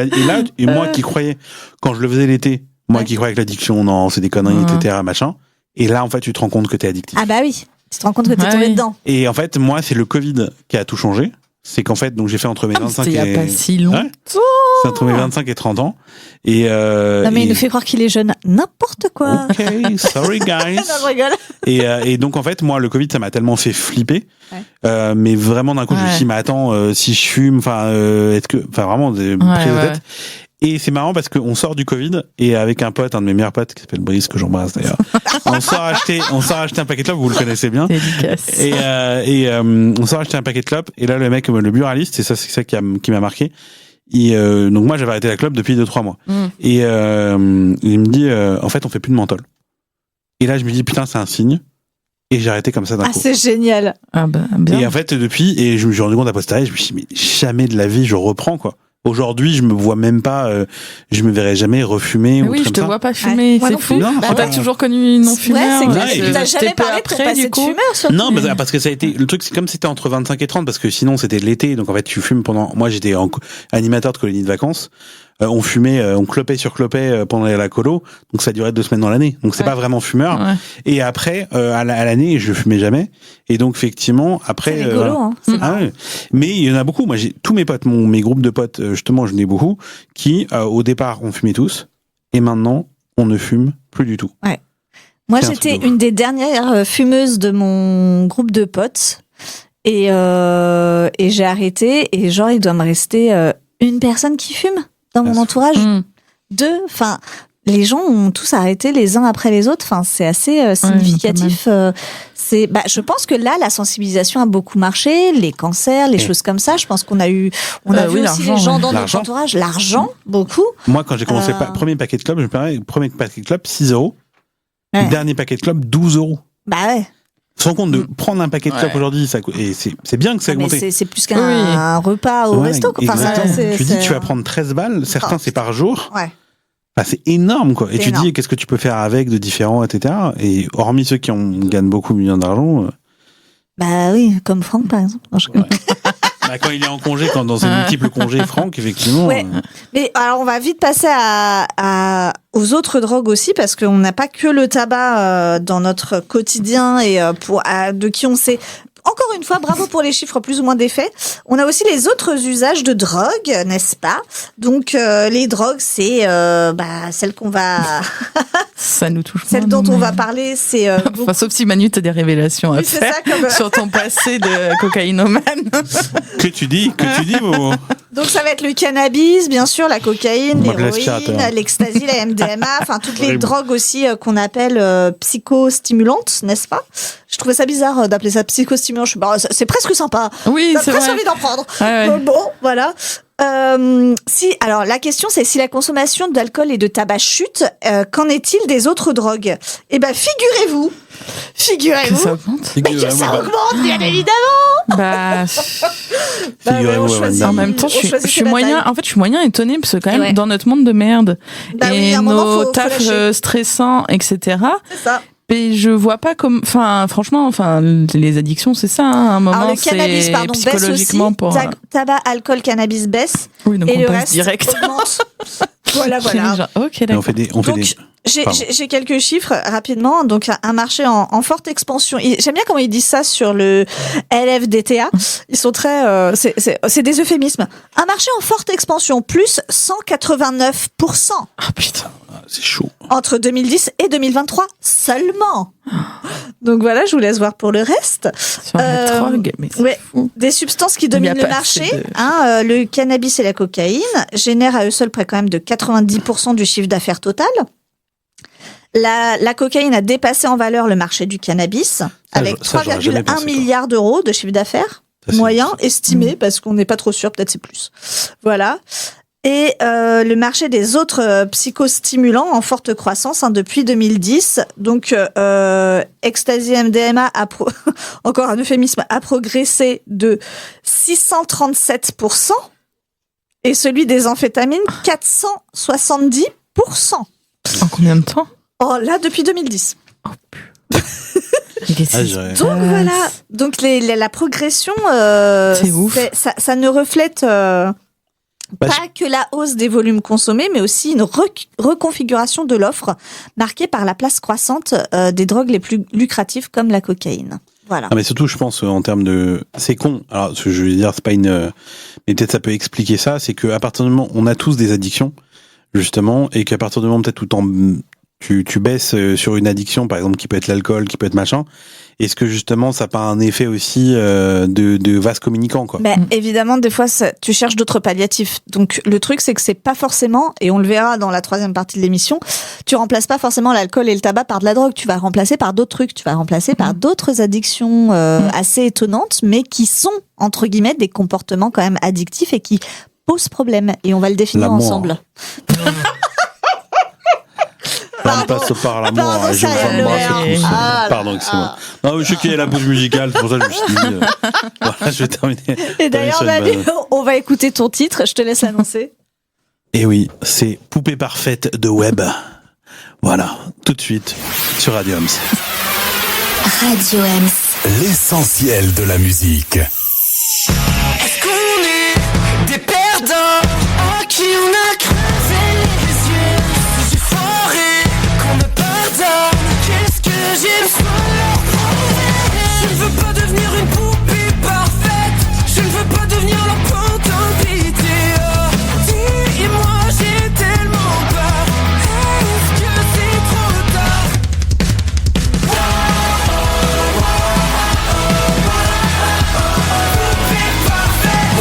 et moi qui croyais, quand je le faisais l'été, qui croyais que l'addiction, non, c'est des conneries, etc., machin. Et là, en fait, tu te rends compte que t'es addictif. Ah bah oui. Tu te rends compte que t'es tombé dedans. Et en fait, moi, c'est le Covid qui a tout changé. C'est qu'en fait, donc j'ai fait entre mes 25 et... il y a pas si longtemps. C'est entre mes 25 et 30 ans. Et non, mais il nous fait croire qu'il est jeune. N'importe quoi. Ok, sorry guys. Non, je rigole. Et donc, en fait, moi, le Covid, ça m'a tellement fait flipper. Mais vraiment, d'un coup, je me suis dit, mais attends, si je fume, est-ce que, vraiment, prise de tête. Et c'est marrant parce qu'on sort du Covid et avec un pote, un de mes meilleurs potes qui s'appelle Brice, que j'embrasse d'ailleurs, on sort acheter un paquet de clopes, vous le connaissez bien. Et on sort acheter un paquet de clopes et là le mec, le buraliste, c'est ça qui m'a marqué. Donc moi j'avais arrêté la clope depuis 2-3 mois. Et il me dit en fait on fait plus de menthol. Et là je me dis putain c'est un signe. Et j'ai arrêté comme ça d'un coup. Ah c'est génial. Ah bah bien. Et en fait depuis, et je me suis rendu compte à posteriori, je me suis dit mais jamais de la vie je reprends quoi. Aujourd'hui, je me vois même pas, je me verrai jamais refumer. Oui, je te vois pas fumer, c'est fou. T'as toujours connu non fumeur. Ouais, c'est clair. T'as jamais parlé de ton passé de fumeur, non, parce que ça a été, le truc, c'est comme c'était entre 25 et 30, parce que sinon c'était l'été, donc en fait tu fumes pendant, moi j'étais animateur de colonie de vacances, on fumait, on clopait sur clopait pendant la colo, donc ça durait 2 semaines dans l'année, donc c'est pas vraiment fumeur. Ouais. Et après, à l'année, je fumais jamais, et donc effectivement, après. C'est rigolo, hein. Ouais. Mais il y en a beaucoup, moi j'ai tous mes potes, mes groupes de potes, justement, je n'ai beaucoup, qui, au départ, on fumait tous, et maintenant, on ne fume plus du tout. Ouais. Moi, j'étais une des dernières fumeuses de mon groupe de potes, et j'ai arrêté, et genre, il doit me rester une personne qui fume dans mon entourage. 2, les gens ont tous arrêté les uns après les autres. C'est assez significatif. Je pense que là, la sensibilisation a beaucoup marché, les cancers, les choses comme ça. Je pense qu'on a vu aussi les gens dans notre entourage, l'argent, beaucoup. Moi, quand j'ai commencé premier paquet de clopes, premier paquet de clopes, 6 €. Ouais. Dernier paquet de clopes, 12 €. Bah ouais. Sans compte de prendre un paquet de clopes aujourd'hui, et c'est bien que ça a augmenté. C'est plus qu'un repas au resto. Tu dis, tu vas prendre 13 balles, certains c'est par jour. Ouais. C'est énorme, quoi. Et tu dis, qu'est-ce que tu peux faire avec de différent, etc. Et hormis ceux qui gagnent beaucoup millions d'argent. Bah oui, comme Franck, par exemple. Non, quand il est en congé, dans ses multiples congés, Franck, effectivement. Ouais. Mais alors, on va vite passer aux autres drogues aussi, parce qu'on n'a pas que le tabac dans notre quotidien et de qui on sait. Encore une fois, bravo pour les chiffres plus ou moins défaits. On a aussi les autres usages de drogue, n'est-ce pas? Donc, les drogues, c'est celle qu'on va... Ça nous touche. Celle dont on va parler, c'est... sauf si Manu, t'as des révélations à faire sur ton passé de cocaïnomane. Que tu dis, Momo. Donc, ça va être le cannabis, bien sûr, la cocaïne, l'héroïne, l'ecstasy, la MDMA, toutes les drogues aussi qu'on appelle psychostimulantes, n'est-ce pas? Je trouvais ça bizarre d'appeler ça psychostimulant. C'est presque sympa. Oui, c'est presque envie d'en prendre. Ouais. Bon, voilà. Alors la question c'est si la consommation d'alcool et de tabac chute, qu'en est-il des autres drogues ? Eh ben figurez-vous Que ça augmente. mais que ça augmente bien évidemment. Bah, on choisit- en même temps, on choisit je suis ses moyen. batailles. En fait, je suis moyen étonné parce que quand même Ouais. dans notre monde de merde Bah oui, et à un moment, nos faut tafs lâcher. stressants, etc. C'est ça. Mais je vois pas comme, enfin, franchement, enfin, les addictions, c'est ça. Hein, à un moment, Alors le cannabis, c'est pardon, baisse aussi. psychologiquement pour. Tabac, alcool, cannabis baisse. Oui, donc et on le passe reste direct. augmente. voilà. Genre, ok, Et d'accord. on fait des Donc, j'ai quelques chiffres rapidement. Donc, un marché en forte expansion. J'aime bien comment ils disent ça sur le LFDTA. Ils sont très, c'est des euphémismes. Un marché en forte expansion, plus 189% Ah putain. C'est chaud. entre 2010 et 2023 seulement. Donc voilà, je vous laisse voir pour le reste. Sur la drogue, mais c'est Ouais, fou. des substances qui Il y a dominent le pas marché, assez de- le cannabis et la cocaïne, génèrent à eux seuls près quand même de 90% du chiffre d'affaires total. La cocaïne a dépassé en valeur le marché du cannabis, avec ça, j'aurais jamais 3,1 pensé, quoi. milliards d'euros de chiffre d'affaires Ça, c'est- moyen estimé, parce qu'on n'est pas trop sûr, peut-être c'est plus. Voilà. Et le marché des autres psychostimulants en forte croissance depuis 2010. Donc, ecstasy, MDMA, encore un euphémisme, a progressé de 637%. Et celui des amphétamines, 470%. En combien de temps? Oh, là, depuis 2010. Mais qu'est-ce Ah, qui se j'aurais- Donc passe voilà, donc la progression, C'est ouf. ça ne reflète Bah, pas que la hausse des volumes consommés, mais aussi une reconfiguration de l'offre marquée par la place croissante des drogues les plus lucratives comme la cocaïne. Voilà. Ah mais surtout, je pense en termes de, c'est con. Alors, ce que je veux dire, c'est pas une, mais peut-être ça peut expliquer ça, c'est qu'à partir du moment, on a tous des addictions, justement, et qu'à partir du moment peut-être où tu baisses sur une addiction, par exemple, qui peut être l'alcool, qui peut être machin, est-ce que justement, ça n'a pas un effet aussi de vase communicant, quoi? Mais évidemment, des fois, tu cherches d'autres palliatifs. Donc, le truc, c'est que c'est pas forcément, et on le verra dans la troisième partie de l'émission, tu remplaces pas forcément l'alcool et le tabac par de la drogue. Tu vas remplacer par d'autres trucs. Tu vas remplacer par d'autres addictions assez étonnantes, mais qui sont, entre guillemets, des comportements quand même addictifs et qui posent problème. Et on va le définir L'amour. ensemble. On passe par l'amour, Pardon, je vous ça, embrasse Albert. tous. Ah, Pardon, excusez-moi. Non, mais je sais qu'il y a la pause musicale, c'est pour ça que je me suis dit, voilà, je vais terminer. Et d'ailleurs, Manu, on va écouter ton titre. Je te laisse l'annoncer. Et oui, c'est Poupée parfaite de Web. Voilà, tout de suite sur Radio MC. Radio MC. L'essentiel de la musique. Est-ce qu'on est des perdants à qui on a creusé les yeux? Si j'ai foiré, qu'on me pardonne. Qu'est-ce que j'ai besoin de leur prouver? Je ne veux pas devenir une poupée parfaite. Je ne veux pas devenir leur pantopité. Dis-moi, j'ai tellement peur. Est-ce que c'est trop tard? Poupée parfaite.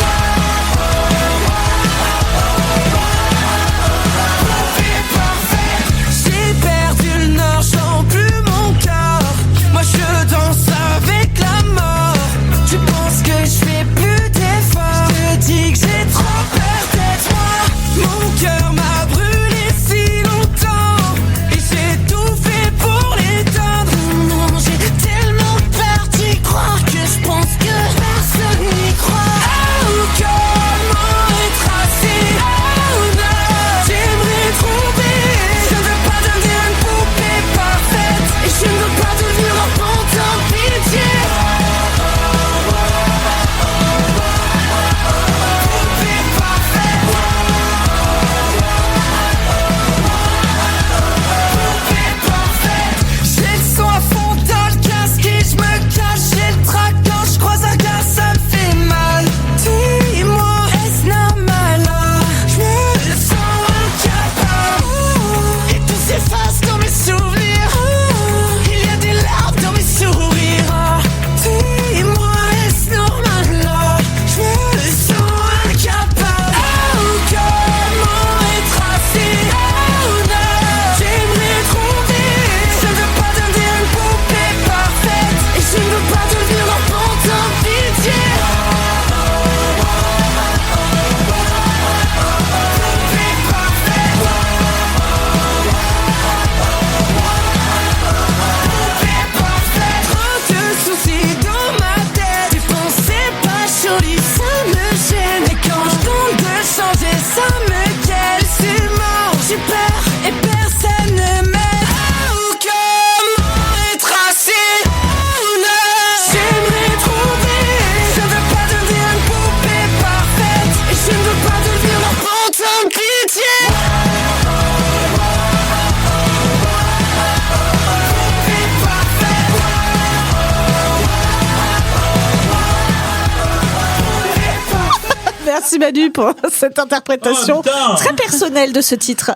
Merci Manu pour cette interprétation très personnelle de ce titre.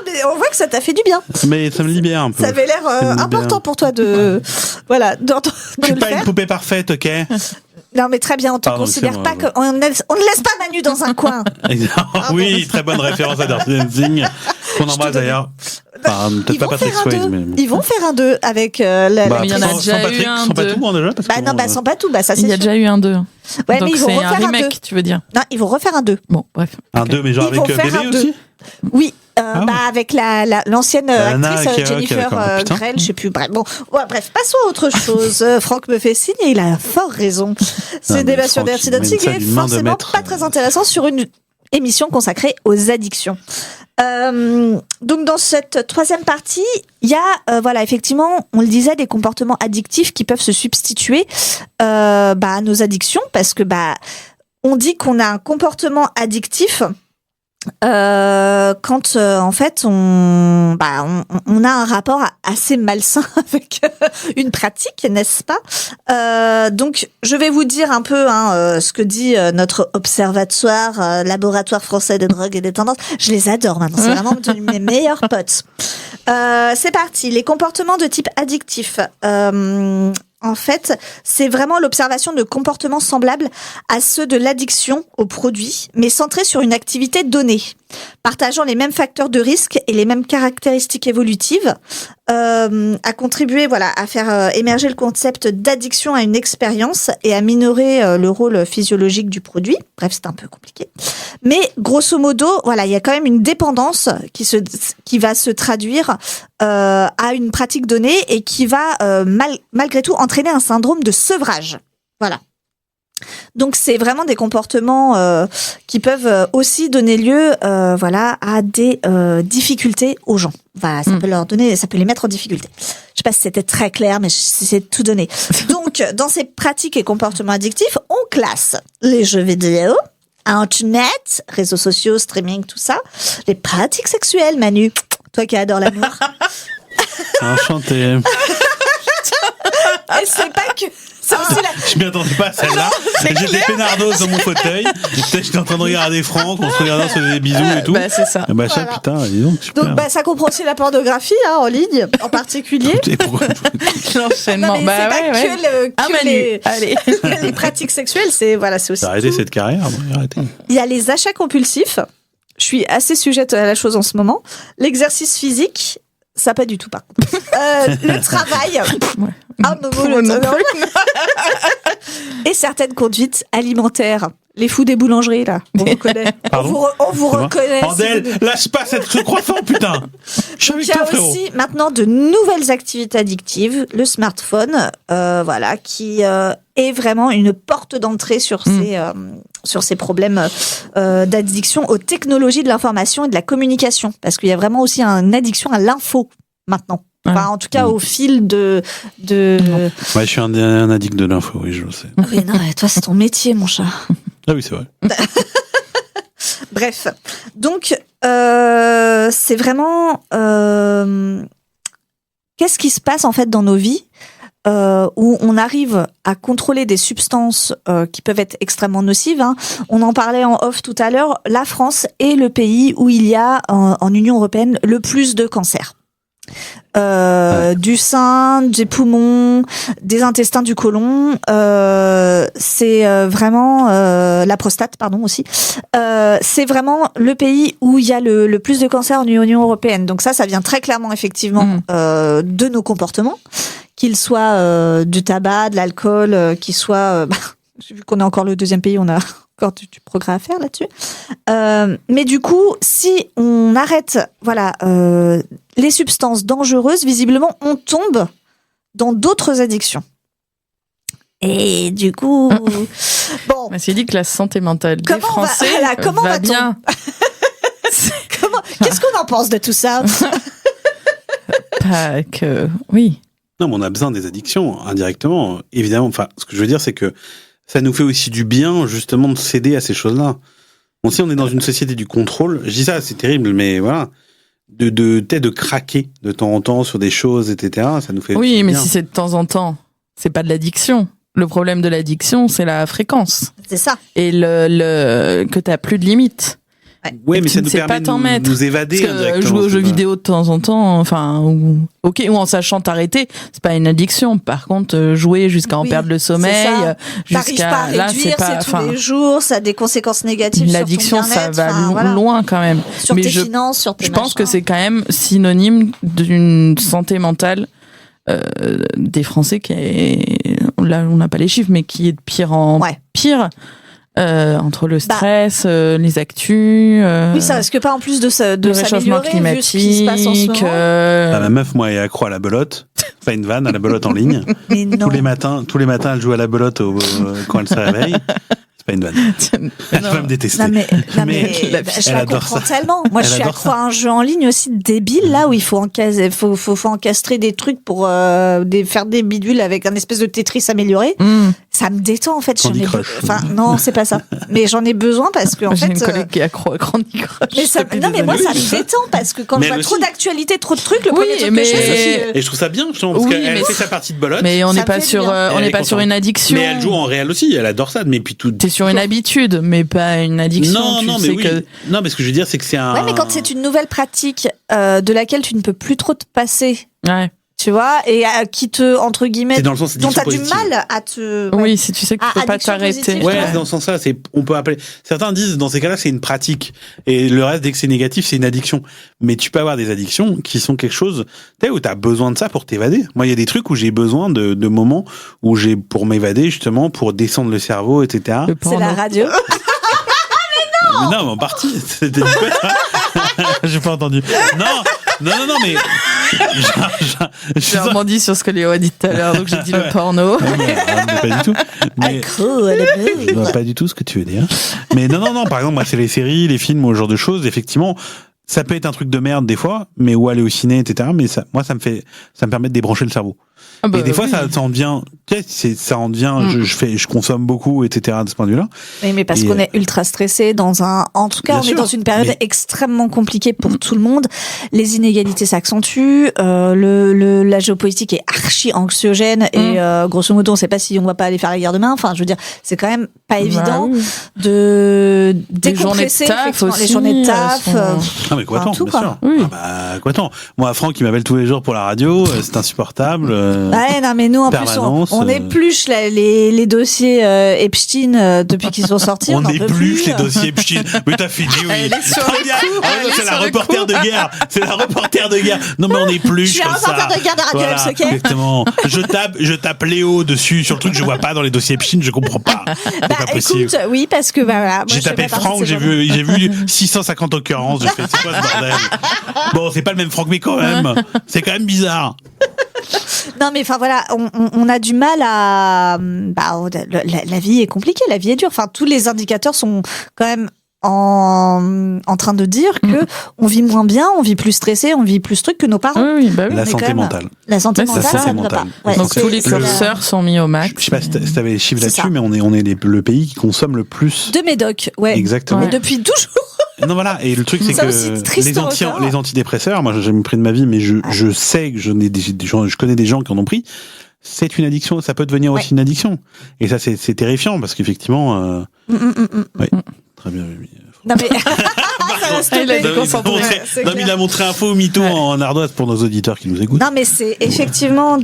Mais on voit que ça t'a fait du bien. Mais ça me libère un peu. Ça avait l'air important pour toi de voilà de Je suis le pas faire. une poupée parfaite, ok. Non mais très bien, on te considère pas on ne laisse pas Manu dans un coin. Oui, très bonne référence à Dirty Dancing qu'on embrasse d'ailleurs. Enfin, peut-être pas Patrick Swayze, mais Ils vont faire un 2 avec la il y en a déjà eu un sans Patou, déjà parce Bah non, sans Patou, bah ça c'est Il y a déjà eu un 2. Ouais, donc mais ils vont c'est un refaire un 2. remake, tu veux dire. Non, ils vont refaire un 2. Bon, bref. Un 2, mais genre Ils vont avec faire bébé un 2. aussi. Oui, avec l'ancienne Anna, actrice ok, Jennifer d'accord. Putain. Grell, je sais plus. Bref, bon, ouais, bref, passons à autre chose. Franck me fait signe et il a fort raison. Ce mais débat sur Franck, Dirty il mène Dancing ça est d'une main de forcément maître. pas très intéressant sur une émission consacrée aux addictions. Donc dans cette troisième partie, il y a voilà effectivement, on le disait, des comportements addictifs qui peuvent se substituer à nos addictions parce que on dit qu'on a un comportement addictif quand en fait on a un rapport assez malsain avec une pratique, n'est-ce pas? Donc je vais vous dire un peu ce que dit notre observatoire, laboratoire français des drogues et des tendances. Je les adore maintenant, c'est vraiment devenu mes meilleurs potes. C'est parti, les comportements de type addictif. En fait, c'est vraiment l'observation de comportements semblables à ceux de l'addiction aux produits, mais centrés sur une activité donnée, partageant les mêmes facteurs de risque et les mêmes caractéristiques évolutives, à contribuer à faire émerger le concept d'addiction à une expérience et à minorer le rôle physiologique du produit. Bref, c'est un peu compliqué. Mais grosso modo, il y a quand même une dépendance qui va se traduire à une pratique donnée et qui va malgré tout entraîner un syndrome de sevrage. Voilà. Donc c'est vraiment des comportements qui peuvent aussi donner lieu à des difficultés aux gens. Voilà, ça peut les mettre en difficulté. Je sais pas si c'était très clair, mais j'essaie de tout donner. Donc dans ces pratiques et comportements addictifs, on classe les jeux vidéo, Internet, réseaux sociaux, streaming, tout ça, les pratiques sexuelles, Manu, toi qui adores l'amour. Enchanté. Et c'est pas que... Je m'y attendais pas à celle-là. J'étais peinardos dans mon fauteuil. J'étais en train de regarder Franck, on se regardait, on se faisait des bisous et tout. C'est ça. Et ça, putain, dis donc, super. Donc ça comprend aussi la pornographie en ligne, en particulier. Et pourquoi l'enchaînement. Non, mais c'est pas que les pratiques sexuelles, c'est aussi. Arrêtez cette carrière, arrêtez. Il y a les achats compulsifs. Je suis assez sujette à la chose en ce moment. L'exercice physique, ça pas du tout par contre. Le travail. Et certaines conduites alimentaires. Les fous des boulangeries, là. On vous reconnaît. On vous reconnaît. Andel, lâche pas ce croissant, putain. Donc, il y a aussi maintenant de nouvelles activités addictives. Le smartphone, qui est vraiment une porte d'entrée sur ces problèmes d'addiction aux technologies de l'information et de la communication. Parce qu'il y a vraiment aussi une addiction à l'info maintenant. Enfin, en tout cas, au fil de... Ouais, je suis un addict de l'info, oui, je le sais. Oui, non, toi, c'est ton métier, mon chat. Ah oui, c'est vrai. Bref. Donc, c'est vraiment... qu'est-ce qui se passe, en fait, dans nos vies où on arrive à contrôler des substances qui peuvent être extrêmement nocives. On en parlait en off tout à l'heure. La France est le pays où il y a, en Union européenne, le plus de cancers. Du sein, des poumons, des intestins du côlon, c'est vraiment la prostate, pardon aussi. C'est vraiment le pays où il y a le plus de cancers en Union européenne. Donc ça vient très clairement effectivement de nos comportements, qu'ils soient du tabac, de l'alcool, qu'ils soient, vu qu'on est encore le deuxième pays, on a encore du progrès à faire là-dessus. Mais du coup, si on arrête, les substances dangereuses, visiblement, on tombe dans d'autres addictions. Et du coup, bon. C'est dit que la santé mentale des Français va bien. Qu'est-ce qu'on en pense de tout ça? Pas que, oui. Non, mais on a besoin des addictions, indirectement. Évidemment, enfin, ce que je veux dire, c'est que ça nous fait aussi du bien, justement, de céder à ces choses-là. Bon, si on est dans une société du contrôle, je dis ça, c'est terrible, mais voilà, de craquer de temps en temps sur des choses, etc., ça nous fait Oui, mais bien. si c'est de temps en temps, c'est pas de l'addiction. Le problème de l'addiction, c'est la fréquence. C'est ça. Et que t'as plus de limites. Ouais, mais ça tu ne nous sais permet pas t'en de mettre. nous évader Parce que indirectement. jouer aux jeux c'est pas- vidéo de temps en temps, enfin, ou en sachant t'arrêter, c'est pas une addiction. Par contre, jouer jusqu'à en perdre le sommeil, T'arrives pas à là, réduire, c'est pas, c'est tous les jours, ça a des conséquences négatives l'addiction, sur ton ça bien-être. va voilà. loin quand même. Sur Mais tes finances, sur tes je pense machins. que c'est quand même synonyme d'une santé mentale des Français qui est, là on n'a pas les chiffres, mais qui est de pire en pire. Entre le stress, les actus. Oui, ça risque pas en plus de le réchauffement s'améliorer vu ce qui se passe en ce climatique. moment. Ma meuf, moi, elle est accro à la belote. Pas une vanne, à la belote en ligne. Mais non. Tous les matins, elle joue à la belote quand elle se réveille. C'est pas une vanne. Elle va me détester. Non mais je elle la adore comprends ça. tellement. Moi, Elle je suis adore accro à un jeu en ligne aussi débile là où il faut faut encastrer des trucs pour faire des bidules avec un espèce de Tetris amélioré. Ça me détend en fait. Candy Crush. Enfin non, c'est pas ça. Mais j'en ai besoin parce que en J'ai fait. une collègue qui est accro à Candy Crush. Mais ça, depuis non des mais moi années. ça me détend parce que quand Mais je vois elle trop aussi. d'actualité, trop de trucs, le Oui, premier truc mais- que je fais c'est aussi. Et je trouve ça bien, justement, parce Oui, qu'elle mais fait sa partie de belote. Mais on Ça n'est me pas fait sur, du bien. on Elle n'est est pas sur contente. une addiction. Mais elle joue en réel aussi, elle adore ça. Mais puis tout. T'es sur une habitude, mais pas une addiction. Non, tu non, sais mais oui. que Non, mais ce que je veux dire, c'est que c'est un. Ouais, mais quand c'est une nouvelle pratique de laquelle tu ne peux plus trop te passer, ouais. tu vois, et qui te, entre guillemets, C'est dans le sens dont t'as du addiction positive. mal à te. Oui, si tu sais que tu peux pas addiction t'arrêter. positive, Ouais, Ouais. c'est dans ce sens-là. On peut appeler. Certains disent, dans ces cas-là, c'est une pratique. Et le reste, dès que c'est négatif, c'est une addiction. Mais tu peux avoir des addictions qui sont quelque chose, tu sais, où t'as besoin de ça pour t'évader. Moi, il y a des trucs où j'ai besoin de moments où pour m'évader, justement, pour descendre le cerveau, etc. C'est la radio. Mais non, mais en partie. C'était quoi, ça? J'ai pas entendu. Non, mais. J'ai rebondi sur ce que Léo a dit tout à l'heure, donc j'ai dit le porno. Pas du tout. Mais je vois pas du tout ce que tu veux dire. Mais non, par exemple, moi, c'est les séries, les films, ou ce genre de choses. Effectivement, ça peut être un truc de merde des fois, mais ou aller au ciné, etc. Mais ça me permet de débrancher le cerveau. Ah bah, et des fois, oui. ça en devient, je consomme beaucoup, etc. de ce point de vue-là. Oui, mais parce Et, qu'on est ultra stressé en tout cas, Bien on est sûr, dans une période mais- extrêmement compliquée pour tout le monde. Les inégalités s'accentuent, la géopolitique est archi anxiogène et grosso modo, on sait pas si on va pas aller faire la guerre demain. Enfin, je veux dire, c'est quand même pas évident oui. de Les journées de décompresser taf effectivement, les aussi, journées de taf. sont- Ah mais quoi Enfin, tant, tout, bien quoi. sûr. Oui. Ah bah quoi tant. Moi, Franck, il m'appelle tous les jours pour la radio, c'est insupportable. Ouais, non, mais nous, en plus, Permanence, on épluche les dossiers Epstein depuis qu'ils sont sortis. On n'en peut épluche plus. les dossiers Epstein. Mais t'as fini, oui. Elle est sur le coup, elle est C'est la sur le reporter coup. de guerre. C'est la reporter de guerre. Non, mais on Je épluche suis comme un ça. reporter de guerre de Radio Voilà, X, ok exactement. Je tape Léo dessus sur le truc que je vois pas dans les dossiers Epstein, je comprends pas. C'est Bah, pas possible. écoute, oui, parce que voilà. moi, J'ai je fais tapé pas partie de Franck, ces j'ai gens-là. vu 650 occurrences. J'ai fait, c'est quoi ce bordel? Bon, c'est pas le même Franck, mais quand même. C'est quand même bizarre. Non, mais enfin voilà, on a du mal à. La vie est compliquée, la vie est dure. Enfin, tous les indicateurs sont quand même en train de dire que on vit moins bien, on vit plus stressé, on vit plus truc que nos parents. Oui, bah oui. La Mais santé quand même, mentale. La santé Ouais, c'est mentale, ça. ça ne va pas. Mentale. Ouais, Donc c'est- tous les c'est curseurs sont mis au max. Je sais pas si t'avais les chiffres C'est là-dessus, ça. mais on est le pays qui consomme le plus. de Médoc, ouais. Exactement. Mais depuis toujours. Non, voilà. Et le truc, c'est Ça que aussi, triste record. les antidépresseurs, moi, j'ai jamais pris de ma vie, mais je sais que je connais des gens qui en ont pris. C'est une addiction. Ça peut devenir aussi une addiction. Et ça, c'est terrifiant parce qu'effectivement, oui. Très bien, oui. Non mais ça va stopper. Il a déconcentré. Ouais, c'est clair. Il a montré un faux mytho en ardoise pour nos auditeurs qui nous écoutent. Non, mais c'est effectivement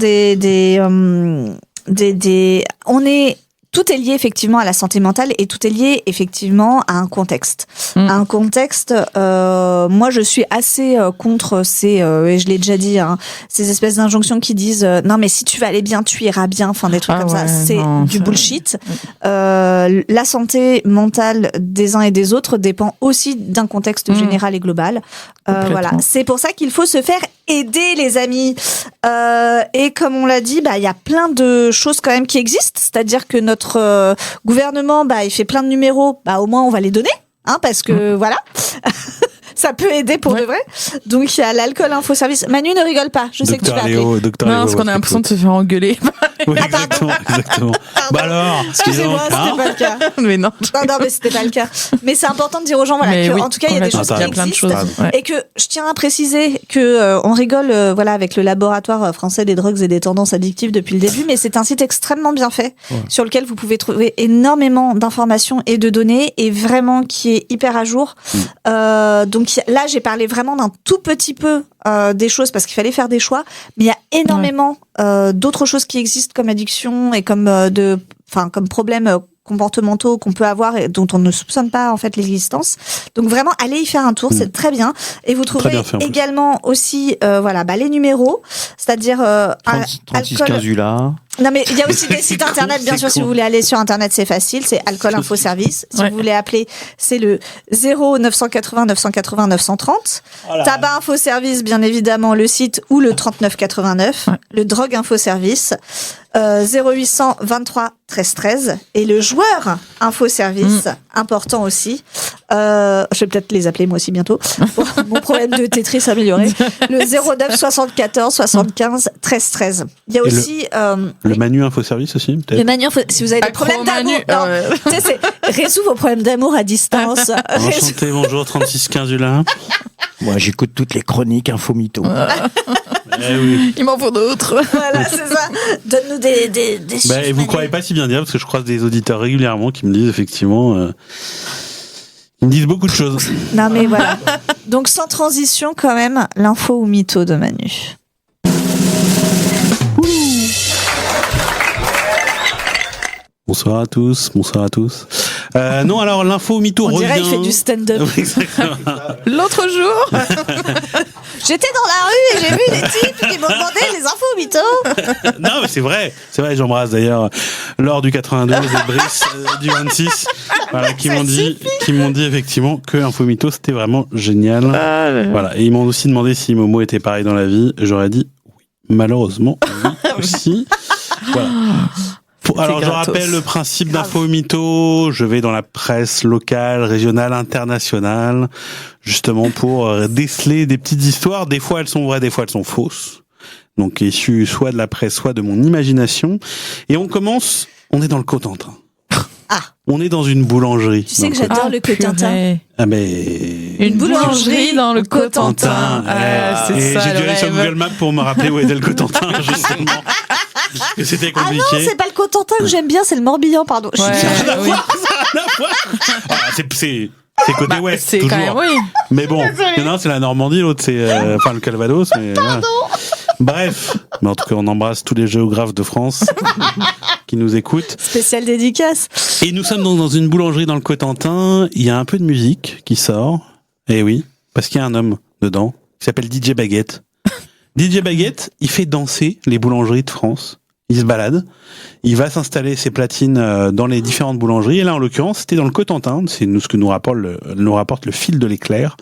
tout est lié effectivement à la santé mentale et tout est lié effectivement à un contexte. À un contexte, moi je suis assez contre ces, et je l'ai déjà dit, hein, ces espèces d'injonctions qui disent non mais si tu vas aller bien, tu iras bien, enfin des trucs Ah comme ça, ouais, c'est non, du ça- bullshit. La santé mentale des uns et des autres dépend aussi d'un contexte général et global. Complètement. Voilà, c'est pour ça qu'il faut se faire aider, les amis. Et comme on l'a dit, il y a plein de choses quand même qui existent. C'est-à-dire que notre gouvernement, il fait plein de numéros. Au moins, on va les donner, hein, parce que voilà. Ça peut aider pour de vrai. Donc il y a l'alcool info service. Manu, ne rigole pas. Je sais que tu vas appeler. Non, parce qu'on a l'impression de se faire engueuler. Oui, exactement. Bah alors, excusez-moi, c'était pas le cas. Mais non. Non, mais c'était pas le cas. Mais c'est important de dire aux gens, voilà, que, en tout cas, il y a des choses qui existent. Et que je tiens à préciser que on rigole, voilà, avec le laboratoire français des drogues et des tendances addictives depuis le début, mais c'est un site extrêmement bien fait, sur lequel vous pouvez trouver énormément d'informations et de données, et vraiment qui est hyper à jour. Donc là, j'ai parlé vraiment d'un tout petit peu des choses parce qu'il fallait faire des choix, mais il y a énormément d'autres choses qui existent comme addiction et comme comme problèmes comportementaux qu'on peut avoir et dont on ne soupçonne pas en fait l'existence. Donc vraiment, allez y faire un tour, c'est très bien. Et vous trouverez également aussi les numéros, c'est-à-dire 3615 ULA. Non mais il y a aussi des sites internet, bien sûr, si vous voulez aller sur internet, c'est facile, c'est Alcool Info Service. Si vous voulez appeler, c'est le 0 980 980 930. Voilà. Tabac Info Service, bien évidemment, le site, ou le 3989, le Drogue Info Service. 0800 23 13 13 et le joueur Info Service, important aussi. Je vais peut-être les appeler moi aussi bientôt pour mon problème de Tetris amélioré. Le 09 74 75 13 13. Il y a aussi le Manu Info Service aussi, peut-être. Le Manu Info, si vous avez des problèmes d'amour, tu sais, c'est résout vos problèmes d'amour à distance. Enchanté, bonjour, 3615 ULA. Moi, j'écoute toutes les chroniques Info Mytho. Oui. Il m'en faut d'autres. Voilà, c'est ça. Donne-nous des chiffres. Et vous croyez pas si bien dire, parce que je croise des auditeurs régulièrement qui me disent effectivement, ils me disent beaucoup de choses. Non mais voilà. Donc sans transition quand même, l'info ou mytho de Manu. Bonsoir à tous. Non, alors l'info mytho revient. On dirait qu'il fait du stand-up. L'autre jour, j'étais dans la rue et j'ai vu des types qui m'ont demandé les infos mytho. Non, mais c'est vrai, j'embrasse d'ailleurs Laure du 92 et Brice du 26, voilà, qui m'ont dit effectivement que Info Mytho c'était vraiment génial. Voilà, et ils m'ont aussi demandé si Momo était pareil dans la vie. J'aurais dit oui, malheureusement oui aussi. Voilà. Alors, je rappelle le principe d'Info Mytho. Je vais dans la presse locale, régionale, internationale, justement pour déceler des petites histoires. Des fois, elles sont vraies, des fois, elles sont fausses. Donc, issues soit de la presse, soit de mon imagination. Et on est dans le Cotentin. On est dans une boulangerie. Tu sais que j'adore le Cotentin. Une boulangerie dans le Cotentin. C'est ça. J'ai dû aller sur Google Maps pour me rappeler où était le Cotentin, justement. Que c'était compliqué. Ah non, c'est pas le Cotentin que j'aime bien, c'est le Morbihan, pardon. C'est côté ouest, c'est toujours. Quand même, oui. Mais bon, non, c'est la Normandie, l'autre c'est le Calvados. Mais, pardon. Bref, mais en tout cas, on embrasse tous les géographes de France qui nous écoutent. Spécial dédicace. Et nous sommes dans une boulangerie dans le Cotentin. Il y a un peu de musique qui sort. Et oui, parce qu'il y a un homme dedans qui s'appelle DJ Baguette. DJ Baguette, il fait danser les boulangeries de France. Il se balade, il va s'installer ses platines dans les différentes boulangeries. Et là, en l'occurrence, c'était dans le Cotentin. C'est ce que nous rapporte le fil de l'éclair,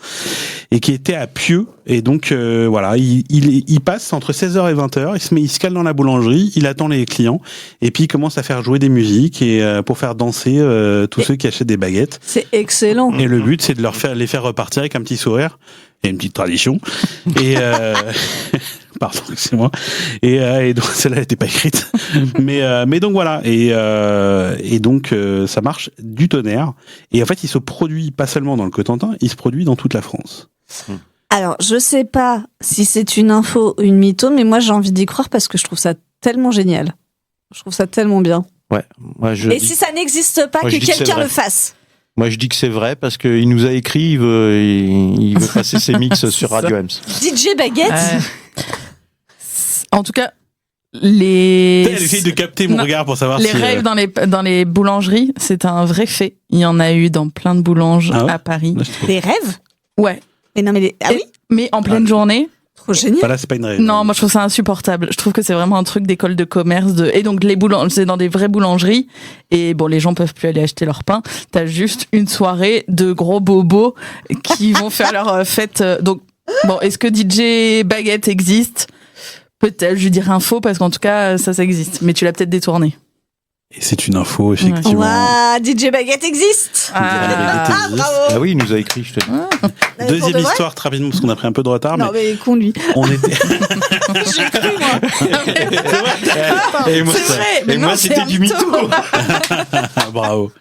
et qui était à Pieux. Et donc, voilà, il passe entre 16h et 20h. Il se cale dans la boulangerie, il attend les clients, et puis il commence à faire jouer des musiques et pour faire danser tous ceux qui achètent des baguettes. C'est excellent. Et le but, c'est de les faire repartir avec un petit sourire. Et une petite tradition. Et pardon, c'est moi. Et donc celle-là n'était pas écrite. Mais donc voilà. Et donc ça marche du tonnerre. Et en fait, il se produit pas seulement dans le Cotentin, il se produit dans toute la France. Alors, je sais pas si c'est une info ou une mytho, mais moi j'ai envie d'y croire parce que je trouve ça tellement génial. Je trouve ça tellement bien. Ouais. Si ça n'existe pas, que quelqu'un le fasse. Moi, je dis que c'est vrai parce qu'il nous a écrit, il veut passer ses mix sur Radio Ems. DJ Baguette. En tout cas, elle essaye de capter mon regard pour savoir les rêves dans les boulangeries, c'est un vrai fait. Il y en a eu dans plein de boulanges à Paris. Des rêves ? Ouais. Mais non, mais mais en pleine journée. Trop génial. Voilà, c'est pas une rêve. Non, moi je trouve ça insupportable. Je trouve que c'est vraiment un truc d'école de commerce. Et donc c'est dans des vraies boulangeries. Et bon, les gens peuvent plus aller acheter leur pain. T'as juste une soirée de gros bobos qui vont faire leur fête. Donc bon, est-ce que DJ Baguette existe ? Peut-être, je lui dirais info parce qu'en tout cas ça existe. Mais tu l'as peut-être détourné. Et c'est une info, effectivement. Waouh, DJ Baguette existe. Bravo. Ah oui, il nous a écrit, je te dis. Deuxième histoire, très rapidement, parce qu'on a pris un peu de retard. Non, mais con lui. On était. J'ai cru, moi. Et moi, C'est vrai, mais non, c'était c'est du un mytho. Bravo.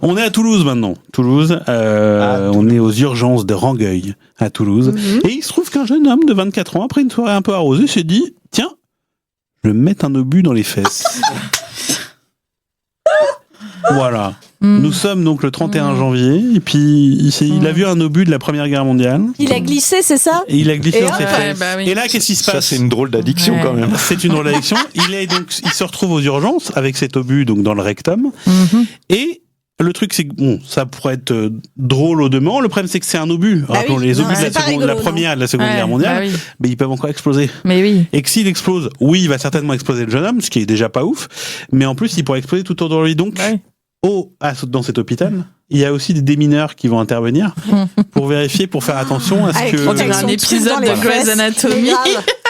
On est à Toulouse maintenant. Toulouse, on est aux urgences de Rangueil à Toulouse. Et il se trouve qu'un jeune homme de 24 ans, après une soirée un peu arrosée, s'est dit, tiens, je vais me mettre un obus dans les fesses. Voilà. Nous sommes donc le 31 janvier, et puis il a vu un obus de la Première Guerre mondiale. Il a glissé, c'est ça? Et il a glissé dans ses hop. fesses. Ouais, bah oui. Et là, qu'est-ce qui se passe? Ça, c'est une drôle d'addiction quand même. C'est une drôle d'addiction. Il se retrouve aux urgences avec cet obus donc dans le rectum. Et le truc, c'est que bon, ça pourrait être drôle au demeurant. Le problème, c'est que c'est un obus. Rappelons, oui. les obus Non, de c'est pas rigolo, la Première et de la Seconde Guerre mondiale, bah oui. mais ils peuvent encore exploser. Mais oui. Et que s'il explose, oui, il va certainement exploser le jeune homme, ce qui est déjà pas ouf. Mais en plus, il pourrait exploser tout autour de lui. Donc, dans cet hôpital, il y a aussi des démineurs qui vont intervenir pour vérifier, pour faire attention à ce que... On dirait un épisode de Grey's Anatomy.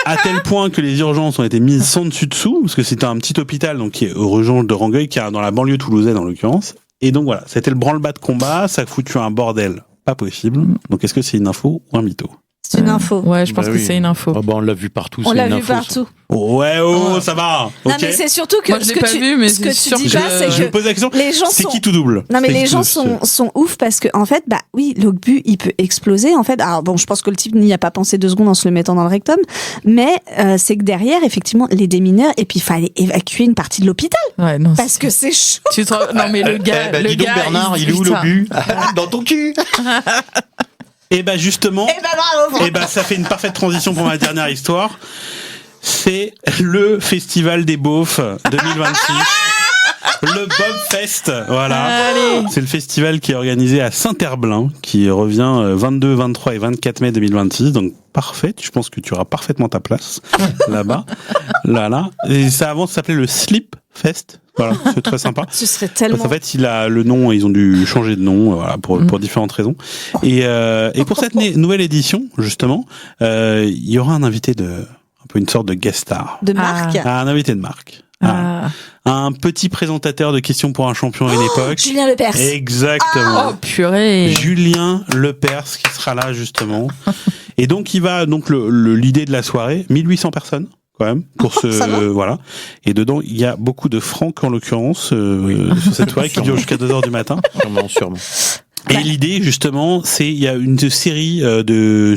À tel point que les urgences ont été mises sans dessus-dessous, parce que c'était un petit hôpital donc qui est aux urgences de Rangueil, qui est dans la banlieue toulousaine en l'occurrence. Et donc voilà, c'était le branle-bas de combat, ça a foutu un bordel pas possible. Donc est-ce que c'est une info ou un mytho? C'est une info. Ouais, je pense que c'est une info. Ah bah, on l'a vu partout. On c'est l'a une vu info, partout. Ouais, ça va. Non, Ok. mais c'est surtout que Moi, je ce l'ai que pas tu, vu, mais ce que c'est tu sûr dis que pas, c'est Je me que pose la question. les gens C'est sont... qui tout double? Non, mais C'est les qui gens tout- sont ouf parce que, en fait, bah oui, l'obus, il peut exploser, en fait. Alors bon, je pense que le type n'y a pas pensé 2 secondes en se le mettant dans le rectum, mais c'est que derrière, effectivement, les démineurs, et puis il fallait évacuer une partie de l'hôpital. Ouais, non. Parce que c'est chaud. Non, mais le gars. Dis donc, Bernard, il est où putain. l'obus? Dans ton cul. Et bah justement, Eh ben bravo. et bah ça fait une parfaite transition pour ma dernière histoire. C'est le Festival des Beaufs 2026. Le Bob Fest, voilà. Allez. C'est le festival qui est organisé à Saint-Herblain, qui revient 22, 23 et 24 mai 2026. Donc parfait, je pense que tu auras parfaitement ta place là-bas. Là. Et ça avant ça s'appelait le Slip Fest. Voilà, c'est très sympa. Ce serait tellement... Parce qu'en fait, il a le nom, ils ont dû changer de nom, voilà, pour différentes raisons. Et pour cette nouvelle édition, justement, il y aura un invité un peu une sorte de guest star. De marque. Un invité de marque. Un petit présentateur de questions pour un champion à une époque. Julien Lepers. Exactement. Oh, purée. Julien Lepers qui sera là, justement. Et donc, il va, l'idée de la soirée, 1800 personnes. Quand même, pour voilà. Et dedans, il y a beaucoup de francs, en l'occurrence, sur cette soirée qui dure jusqu'à 2h du matin. Sûrement. Et l'idée, justement, il y a une série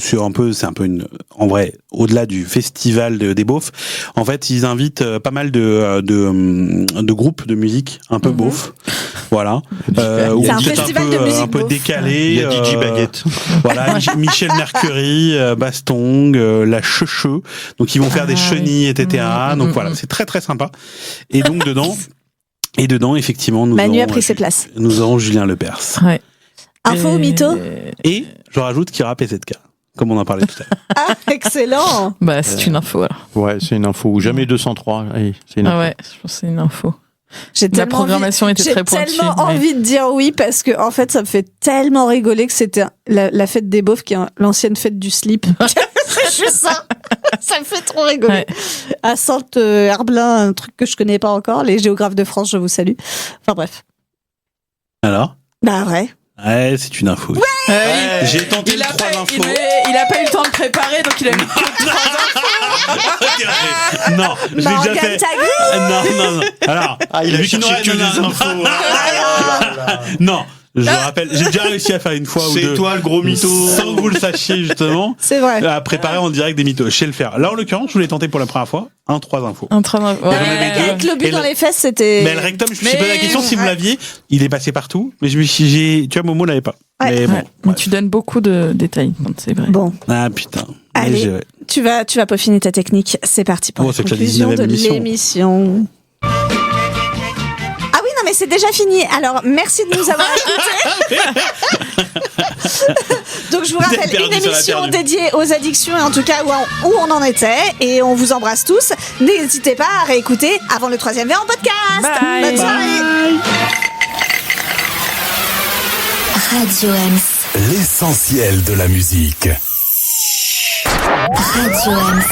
c'est un peu en vrai, au-delà du festival des beaufs, en fait, ils invitent pas mal de groupes de musique un peu beaufs. Voilà. C'est un festival de musique un peu beauf. décalé. Il y a DJ Baguette. Voilà, Michel Mercury, Bastong, la Checheux. Donc ils vont faire des chenilles, etc. Donc voilà, c'est très très sympa. Et donc dedans, effectivement, Manu a pris ses places. Nous aurons Julien Lepers. Ouais. Info ou mytho? Et je rajoute qu'il y aura PZK, comme on en parlait tout à l'heure. Ah, excellent. Bah, c'est une info, alors. Ouais, c'est une info. Jamais 203. Allez, c'est une info. Ah ouais, je pense que c'est une info. J'ai La programmation était très pointue. J'ai tellement mais- envie de dire oui parce que en fait ça me fait tellement rigoler que c'était la fête des beaufs qui est l'ancienne fête du slip. C'est juste ça. Ça me fait trop rigoler. Ouais. À Saint-Herblain, un truc que je connais pas encore, les géographes de France, je vous salue. Enfin bref. Alors? Bah ouais. Ouais, c'est une info. J'ai tenté Il a 3 pas- infos. il a pas eu le temps de préparer, donc il a mis Non, je l'ai Morgane déjà fait. Tagri. Non. Alors, il a vu qu'il cherché n'aurait- que des infos. Non, je le rappelle, j'ai déjà réussi à faire une fois ou deux. C'est toi le gros mytho. Sans que vous le sachiez, justement. C'est vrai. À préparer en direct des mythos. Je sais le faire. Là, en l'occurrence, je voulais tenter pour la première fois 3 infos. un train. J'en avais deux. Avec le but Et dans le- les fesses, c'était. Mais le rectum, je me suis Mais- posé la question si vous Ouais. l'aviez. Il est passé partout. Mais tu vois, Momo l'avait pas. Ouais. Mais bon. Ouais, mais tu donnes beaucoup de détails, donc c'est vrai. Bon, Ah putain. Mais allez, tu vas peaufiner ta technique. C'est parti pour Oh, la c'est que la conclusion de 19e émission. l'émission. Ah oui, non, mais c'est déjà fini. Alors, merci de nous avoir écoutés. Donc, je vous rappelle, perdu, une ça l'a émission perdu. dédiée aux addictions, et en tout cas où on en était. Et on vous embrasse tous. N'hésitez pas à réécouter avant le 3e verre en podcast. Bye. Bonne soirée. Radio M. L'essentiel de la musique. Radio M.